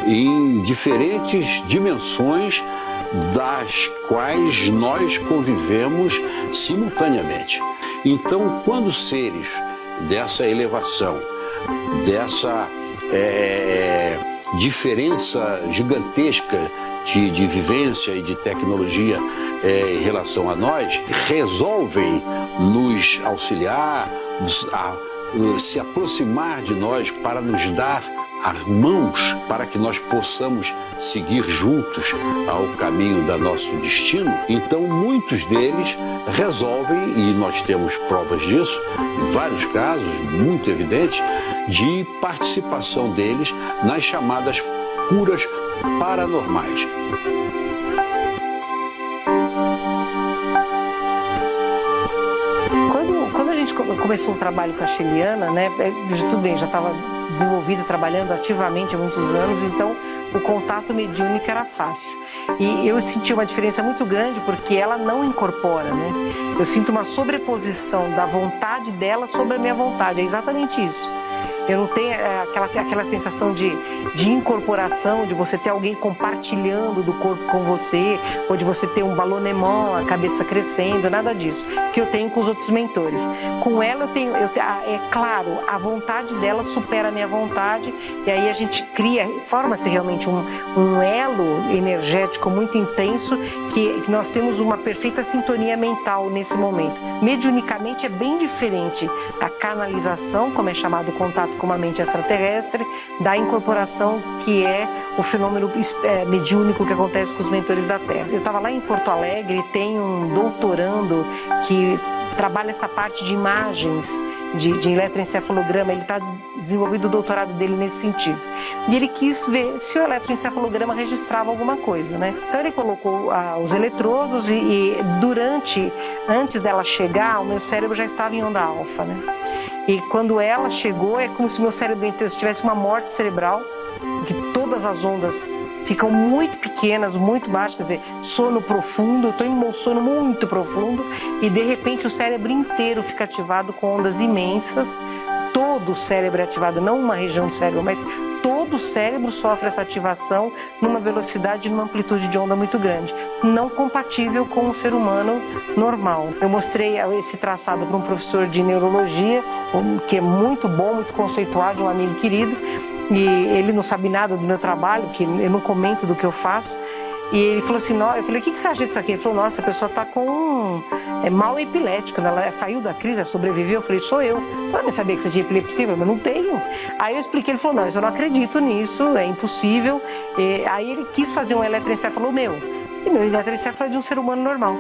em diferentes dimensões das quais nós convivemos simultaneamente. Então, quando seres dessa elevação, dessa diferença gigantesca de vivência e de tecnologia em relação a nós, resolvem nos auxiliar, se aproximar de nós para nos dar as mãos para que nós possamos seguir juntos ao caminho do nosso destino. Então, muitos deles resolvem, e nós temos provas disso, em vários casos, muito evidentes, de participação deles nas chamadas curas paranormais. Quando a gente começou o trabalho com a Sheliana, né, tudo bem, já estava desenvolvida, trabalhando ativamente há muitos anos, então o contato mediúnico era fácil. E eu senti uma diferença muito grande porque ela não incorpora, né? Eu sinto uma sobreposição da vontade dela sobre a minha vontade, é exatamente isso. Eu não tenho aquela sensação de incorporação, de você ter alguém compartilhando do corpo com você, ou de você ter um ballonnement, a cabeça crescendo, nada disso, que eu tenho com os outros mentores. Com ela é claro, a vontade dela supera a minha vontade, e aí a gente forma-se realmente um elo energético muito intenso, que nós temos uma perfeita sintonia mental nesse momento. Mediunicamente é bem diferente a canalização, como é chamado o contato com uma mente extraterrestre, da incorporação, que é o fenômeno mediúnico que acontece com os mentores da Terra. Eu estava lá em Porto Alegre, tem um doutorando que trabalha essa parte de imagens, de eletroencefalograma. Ele está desenvolvendo o doutorado dele nesse sentido. E ele quis ver se o eletroencefalograma registrava alguma coisa, né? Então ele colocou os eletrodos e antes dela chegar, o meu cérebro já estava em onda alfa, né? E quando ela chegou, é como se o meu cérebro inteiro tivesse uma morte cerebral, que todas as ondas ficam muito pequenas, muito baixas, quer dizer, sono profundo, eu estou em um sono muito profundo, e de repente o cérebro inteiro fica ativado com ondas imensas. Todo o cérebro é ativado, não uma região do cérebro, mas todo o cérebro sofre essa ativação numa velocidade e numa amplitude de onda muito grande, não compatível com o ser humano normal. Eu mostrei esse traçado para um professor de neurologia, que é muito bom, muito conceituado, um amigo querido, e ele não sabe nada do meu trabalho, que eu não comento do que eu faço. E ele falou assim, eu falei, o que você acha disso aqui? Ele falou, nossa, a pessoa está com mal epilético, ela saiu da crise, sobreviveu. Eu falei, sou eu. Eu não sabia que você tinha epilepsia, mas eu não tenho. Aí eu expliquei, ele falou, não, eu não acredito nisso, é impossível. Aí ele quis fazer um eletroencefalo meu. E meu eletroencefalo é de um ser humano normal.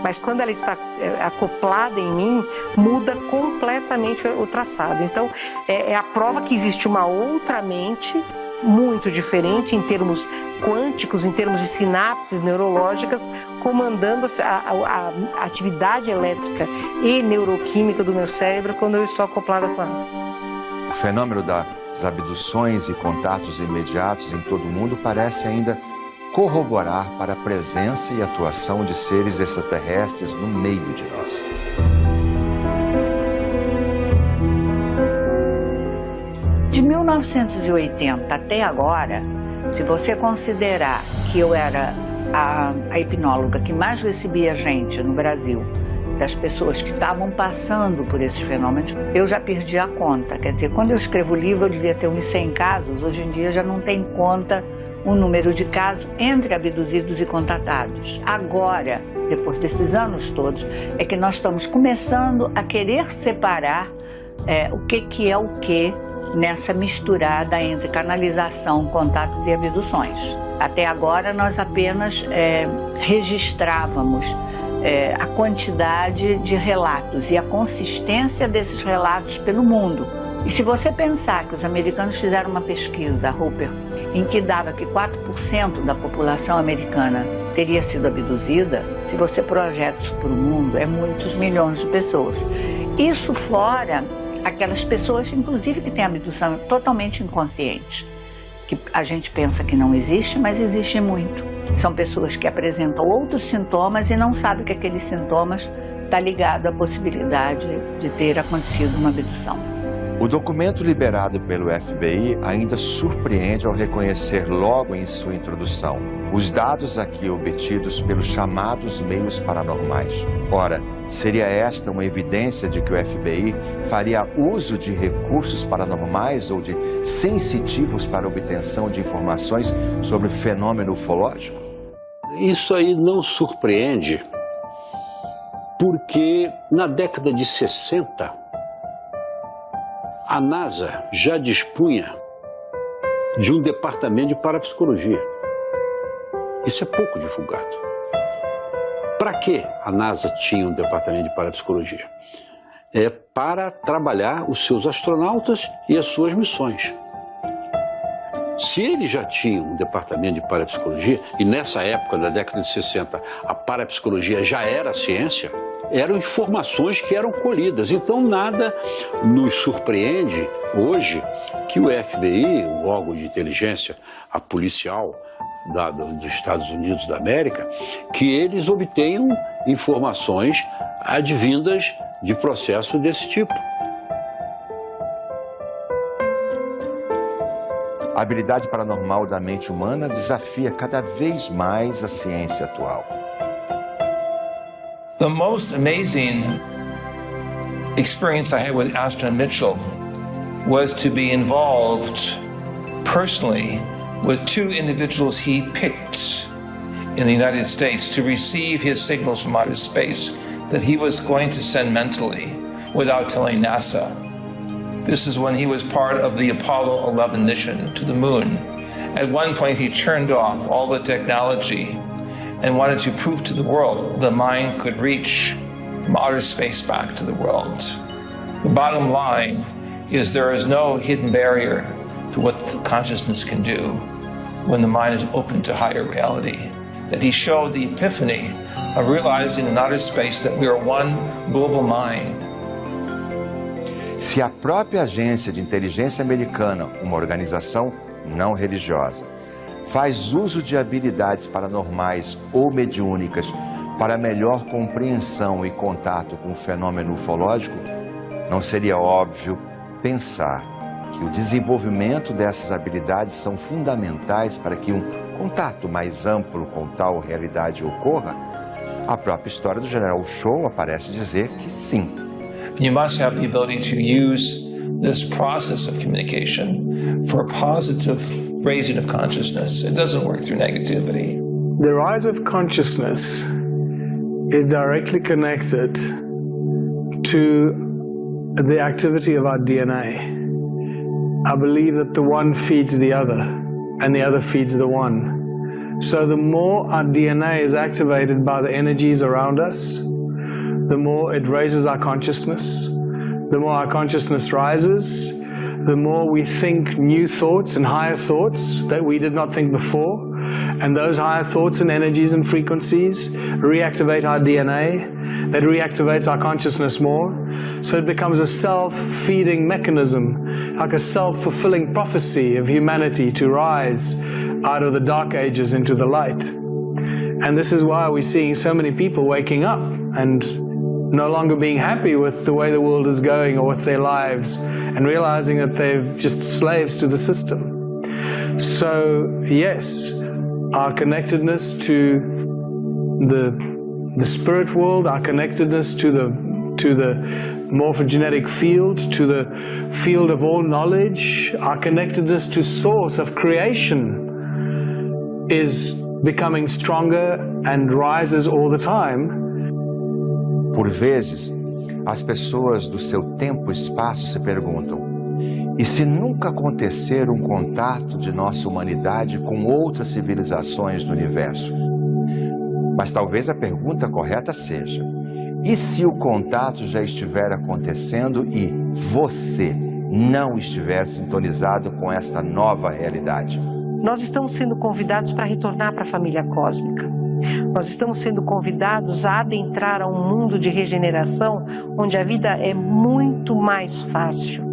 Mas quando ela está acoplada em mim, muda completamente o traçado. Então, é a prova que existe uma outra mente muito diferente em termos quânticos, em termos de sinapses neurológicas, comandando a atividade elétrica e neuroquímica do meu cérebro quando eu estou acoplada com ela. O fenômeno das abduções e contatos imediatos em todo o mundo parece ainda corroborar para a presença e atuação de seres extraterrestres no meio de nós. De 1980 até agora, se você considerar que eu era a hipnóloga que mais recebia gente no Brasil, das pessoas que estavam passando por esses fenômenos, eu já perdi a conta. Quer dizer, quando eu escrevo o livro, eu devia ter uns 100 casos, hoje em dia já não tem conta o número de casos entre abduzidos e contatados. Agora, depois desses anos todos, é que nós estamos começando a querer separar o que é o que nessa misturada entre canalização, contatos e abduções. Até agora nós apenas registrávamos a quantidade de relatos e a consistência desses relatos pelo mundo. E se você pensar que os americanos fizeram uma pesquisa, Hooper, em que dava que 4% da população americana teria sido abduzida, se você projeta isso para o mundo, é muitos milhões de pessoas. Isso fora aquelas pessoas, inclusive, que têm abdução totalmente inconsciente, que a gente pensa que não existe, mas existe muito. São pessoas que apresentam outros sintomas e não sabem que aqueles sintomas estão ligados à possibilidade de ter acontecido uma abdução. O documento liberado pelo FBI ainda surpreende ao reconhecer logo em sua introdução os dados aqui obtidos pelos chamados meios paranormais. Ora, seria esta uma evidência de que o FBI faria uso de recursos paranormais ou de sensitivos para obtenção de informações sobre o fenômeno ufológico? Isso aí não surpreende, porque na década de 60, a NASA já dispunha de um departamento de parapsicologia. Isso é pouco divulgado. Para que a NASA tinha um departamento de parapsicologia? É para trabalhar os seus astronautas e as suas missões. Se ele já tinha um departamento de parapsicologia, e nessa época, da década de 60, a parapsicologia já era ciência, eram informações que eram colhidas. Então nada nos surpreende hoje que o FBI, o órgão de inteligência, a policial dos Estados Unidos da América, que eles obtenham informações advindas de processo desse tipo. A habilidade paranormal da mente humana desafia cada vez mais a ciência atual. The most amazing experience I had with Aston Mitchell was to be involved personally with two individuals he picked in the United States to receive his signals from outer space that he was going to send mentally without telling NASA. This is when he was part of the Apollo 11 mission to the moon. At one point he turned off all the technology and wanted to prove to the world the mind could reach from outer space back to the world. The bottom line is there is no hidden barrier to what the consciousness can do when the mind is open to higher reality. That he showed the epiphany of realizing in outer space that we are one global mind. Se a própria agência de inteligência americana, uma organização não religiosa, faz uso de habilidades paranormais ou mediúnicas para melhor compreensão e contato com o fenômeno ufológico, não seria óbvio pensar que o desenvolvimento dessas habilidades são fundamentais para que um contato mais amplo com tal realidade ocorra? A própria história do General Shou parece dizer que sim. You must have the ability to use this process of communication for a positive raising of consciousness. It doesn't work through negativity. The rise of consciousness is directly connected to the activity of our DNA. I believe that the one feeds the other, and the other feeds the one. So the more our DNA is activated by the energies around us, the more it raises our consciousness. The more our consciousness rises, the more we think new thoughts and higher thoughts that we did not think before. And those higher thoughts and energies and frequencies reactivate our DNA. That reactivates our consciousness more. So it becomes a self-feeding mechanism, like a self-fulfilling prophecy of humanity to rise out of the dark ages into the light. And this is why we're seeing so many people waking up and no longer being happy with the way the world is going or with their lives, and realizing that they're just slaves to the system. So yes, our connectedness to the spirit world, our connectedness to the morphogenetic field, to the field of all knowledge, our connectedness to source of creation is becoming stronger and rises all the time. Por vezes, as pessoas do seu tempo e espaço se perguntam: e se nunca acontecer um contato de nossa humanidade com outras civilizações do universo? Mas talvez a pergunta correta seja: e se o contato já estiver acontecendo e você não estiver sintonizado com esta nova realidade? Nós estamos sendo convidados para retornar para a família cósmica. Nós estamos sendo convidados a adentrar a um mundo de regeneração onde a vida é muito mais fácil.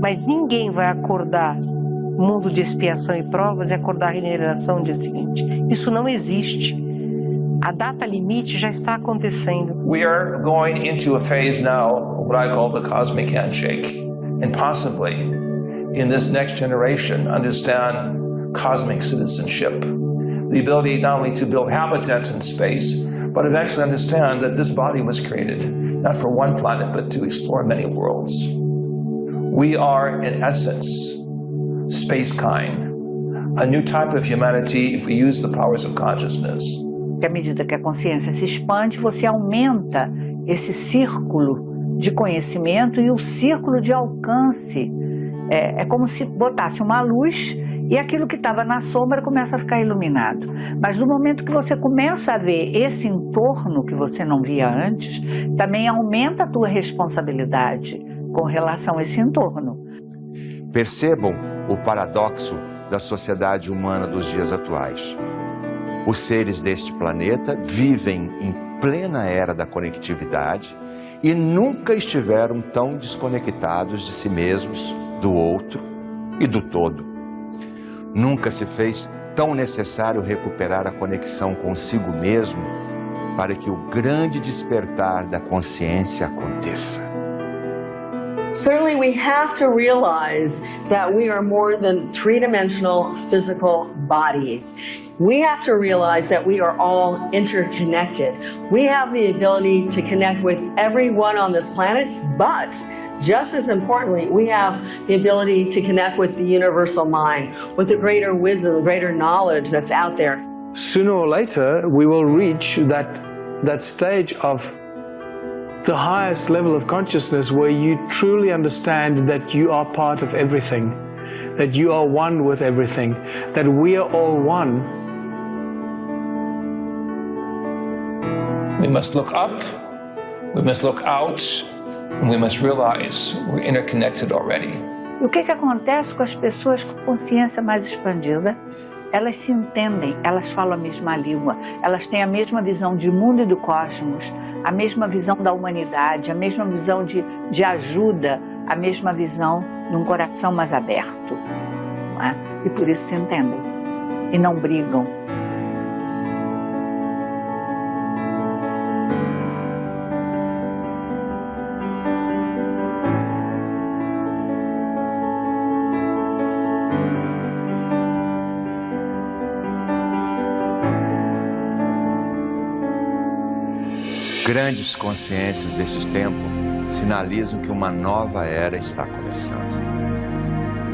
Mas ninguém vai acordar mundo de expiação e provas e acordar a regeneração no dia seguinte. Isso não existe. A data limite já está acontecendo. We are going into a phase now, what I call the cosmic handshake. and possibly in this next generation understand cosmic citizenship. The ability not only to build habitats in space, but eventually understand that this body was created not for one planet, but to explore many worlds. We are, in essence, space kind, a new type of humanity if we use the powers of consciousness. À medida que a consciência se expande, você aumenta esse círculo de conhecimento e o círculo de alcance. É como se botasse uma luz e aquilo que estava na sombra começa a ficar iluminado. Mas no momento que você começa a ver esse entorno que você não via antes, também aumenta a tua responsabilidade com relação a esse entorno. Percebam o paradoxo da sociedade humana dos dias atuais. Os seres deste planeta vivem em plena era da conectividade e nunca estiveram tão desconectados de si mesmos, do outro e do todo. Nunca se fez tão necessário recuperar a conexão consigo mesmo para que o grande despertar da consciência aconteça. Certainly, we have to realize that we are more than three-dimensional physical bodies. We have to realize that we are all interconnected. We have the ability to connect with everyone on this planet, but just as importantly, we have the ability to connect with the universal mind, with the greater wisdom, the greater knowledge that's out there. Sooner or later, we will reach that stage of the highest level of consciousness where you truly understand that you are part of everything, that you are one with everything, that we are all one. We must look up, we must look out, and we must realize we're interconnected already. E o que acontece com as pessoas com consciência mais expandida? Elas se entendem, elas falam a mesma língua, elas têm a mesma visão de mundo e do cosmos, a mesma visão da humanidade, a mesma visão de ajuda, a mesma visão de um coração mais aberto. Não é? E por isso se entendem e não brigam. Grandes consciências deste tempo sinalizam que uma nova era está começando.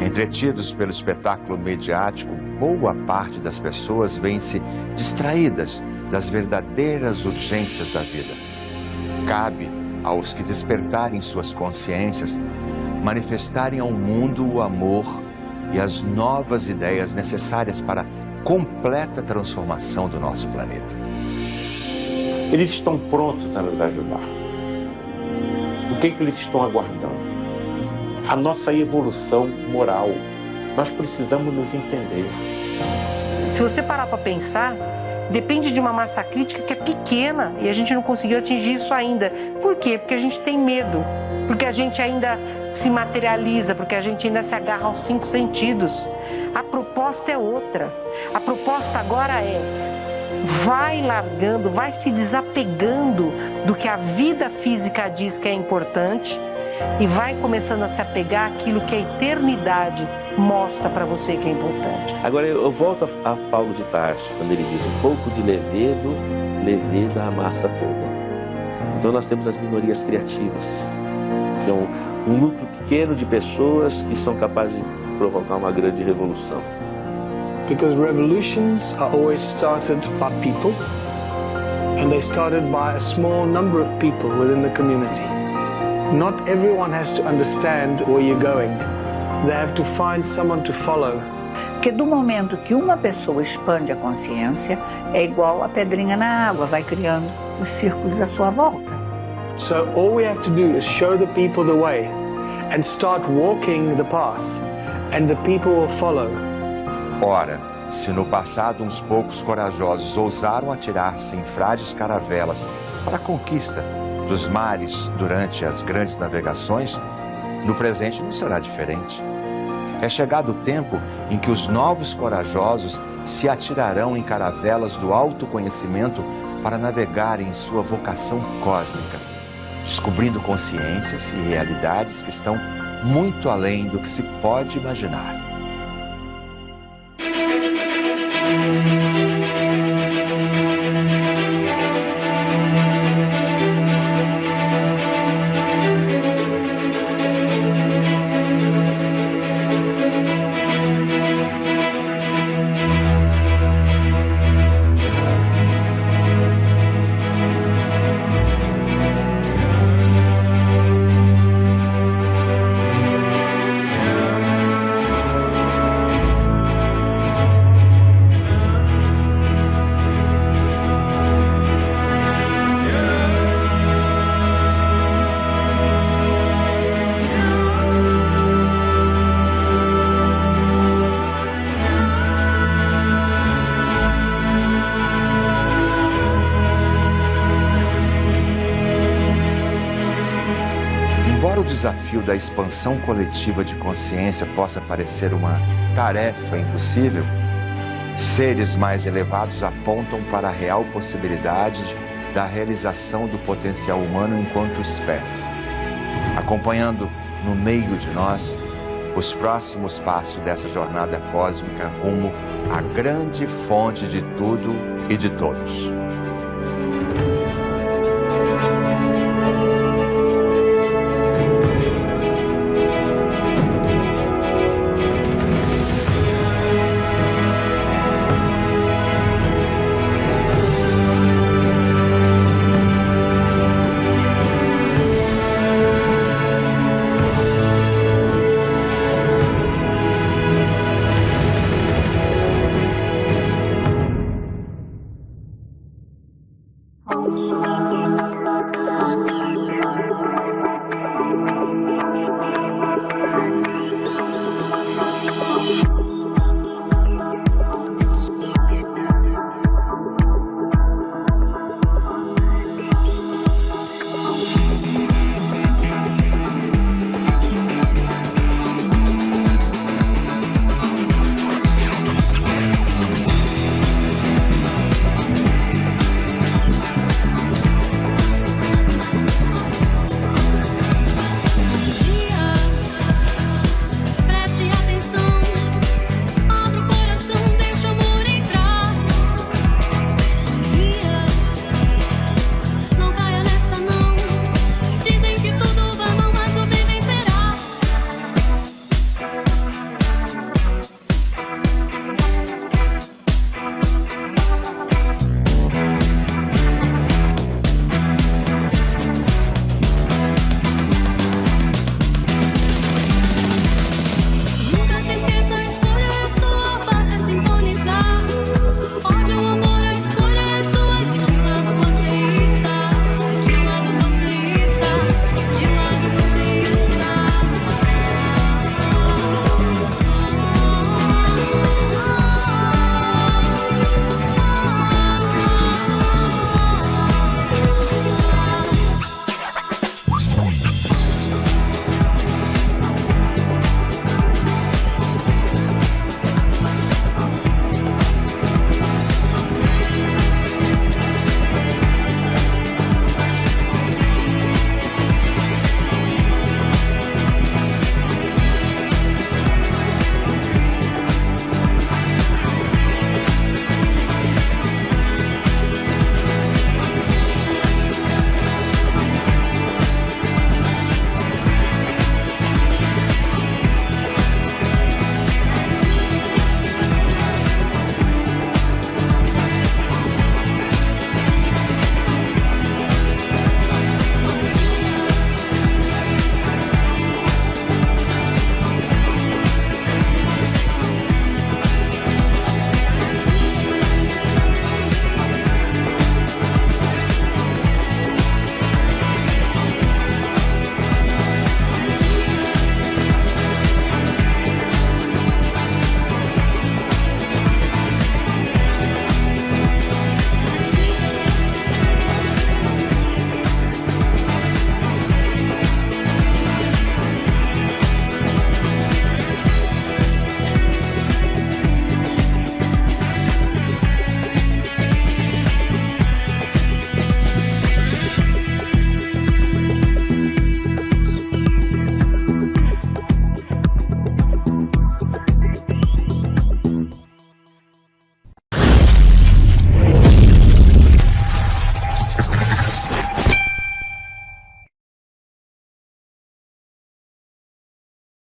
Entretidos pelo espetáculo mediático, boa parte das pessoas vêm-se distraídas das verdadeiras urgências da vida. Cabe aos que despertarem suas consciências manifestarem ao mundo o amor e as novas ideias necessárias para a completa transformação do nosso planeta. Eles estão prontos a nos ajudar. O que eles estão aguardando? A nossa evolução moral. Nós precisamos nos entender. Se você parar para pensar, depende de uma massa crítica que é pequena e a gente não conseguiu atingir isso ainda. Por quê? Porque a gente tem medo, porque a gente ainda se materializa, porque a gente ainda se agarra aos 5 sentidos. A proposta é outra. A proposta agora é: vai largando, vai se desapegando do que a vida física diz que é importante e vai começando a se apegar àquilo que a eternidade mostra para você que é importante. Agora eu volto a Paulo de Tarso, quando ele diz um pouco de levedo, leveda a massa toda. Então nós temos as minorias criativas, que é um núcleo pequeno de pessoas que são capazes de provocar uma grande revolução. Because revolutions are always started by people, and they started by a small number of people within the community. Not everyone has to understand where you're going. They have to find someone to follow. Porque do momento que uma pessoa expande a consciência, é igual a pedrinha na água, vai criando os círculos à sua volta. So all we have to do is show the people the way and start walking the path, and the people will follow. Ora, se no passado uns poucos corajosos ousaram atirar-se em frágeis caravelas para a conquista dos mares durante as grandes navegações, no presente não será diferente. É chegado o tempo em que os novos corajosos se atirarão em caravelas do autoconhecimento para navegarem em sua vocação cósmica, descobrindo consciências e realidades que estão muito além do que se pode imaginar. Embora o desafio da expansão coletiva de consciência possa parecer uma tarefa impossível, seres mais elevados apontam para a real possibilidade da realização do potencial humano enquanto espécie, acompanhando no meio de nós os próximos passos dessa jornada cósmica rumo à grande fonte de tudo e de todos.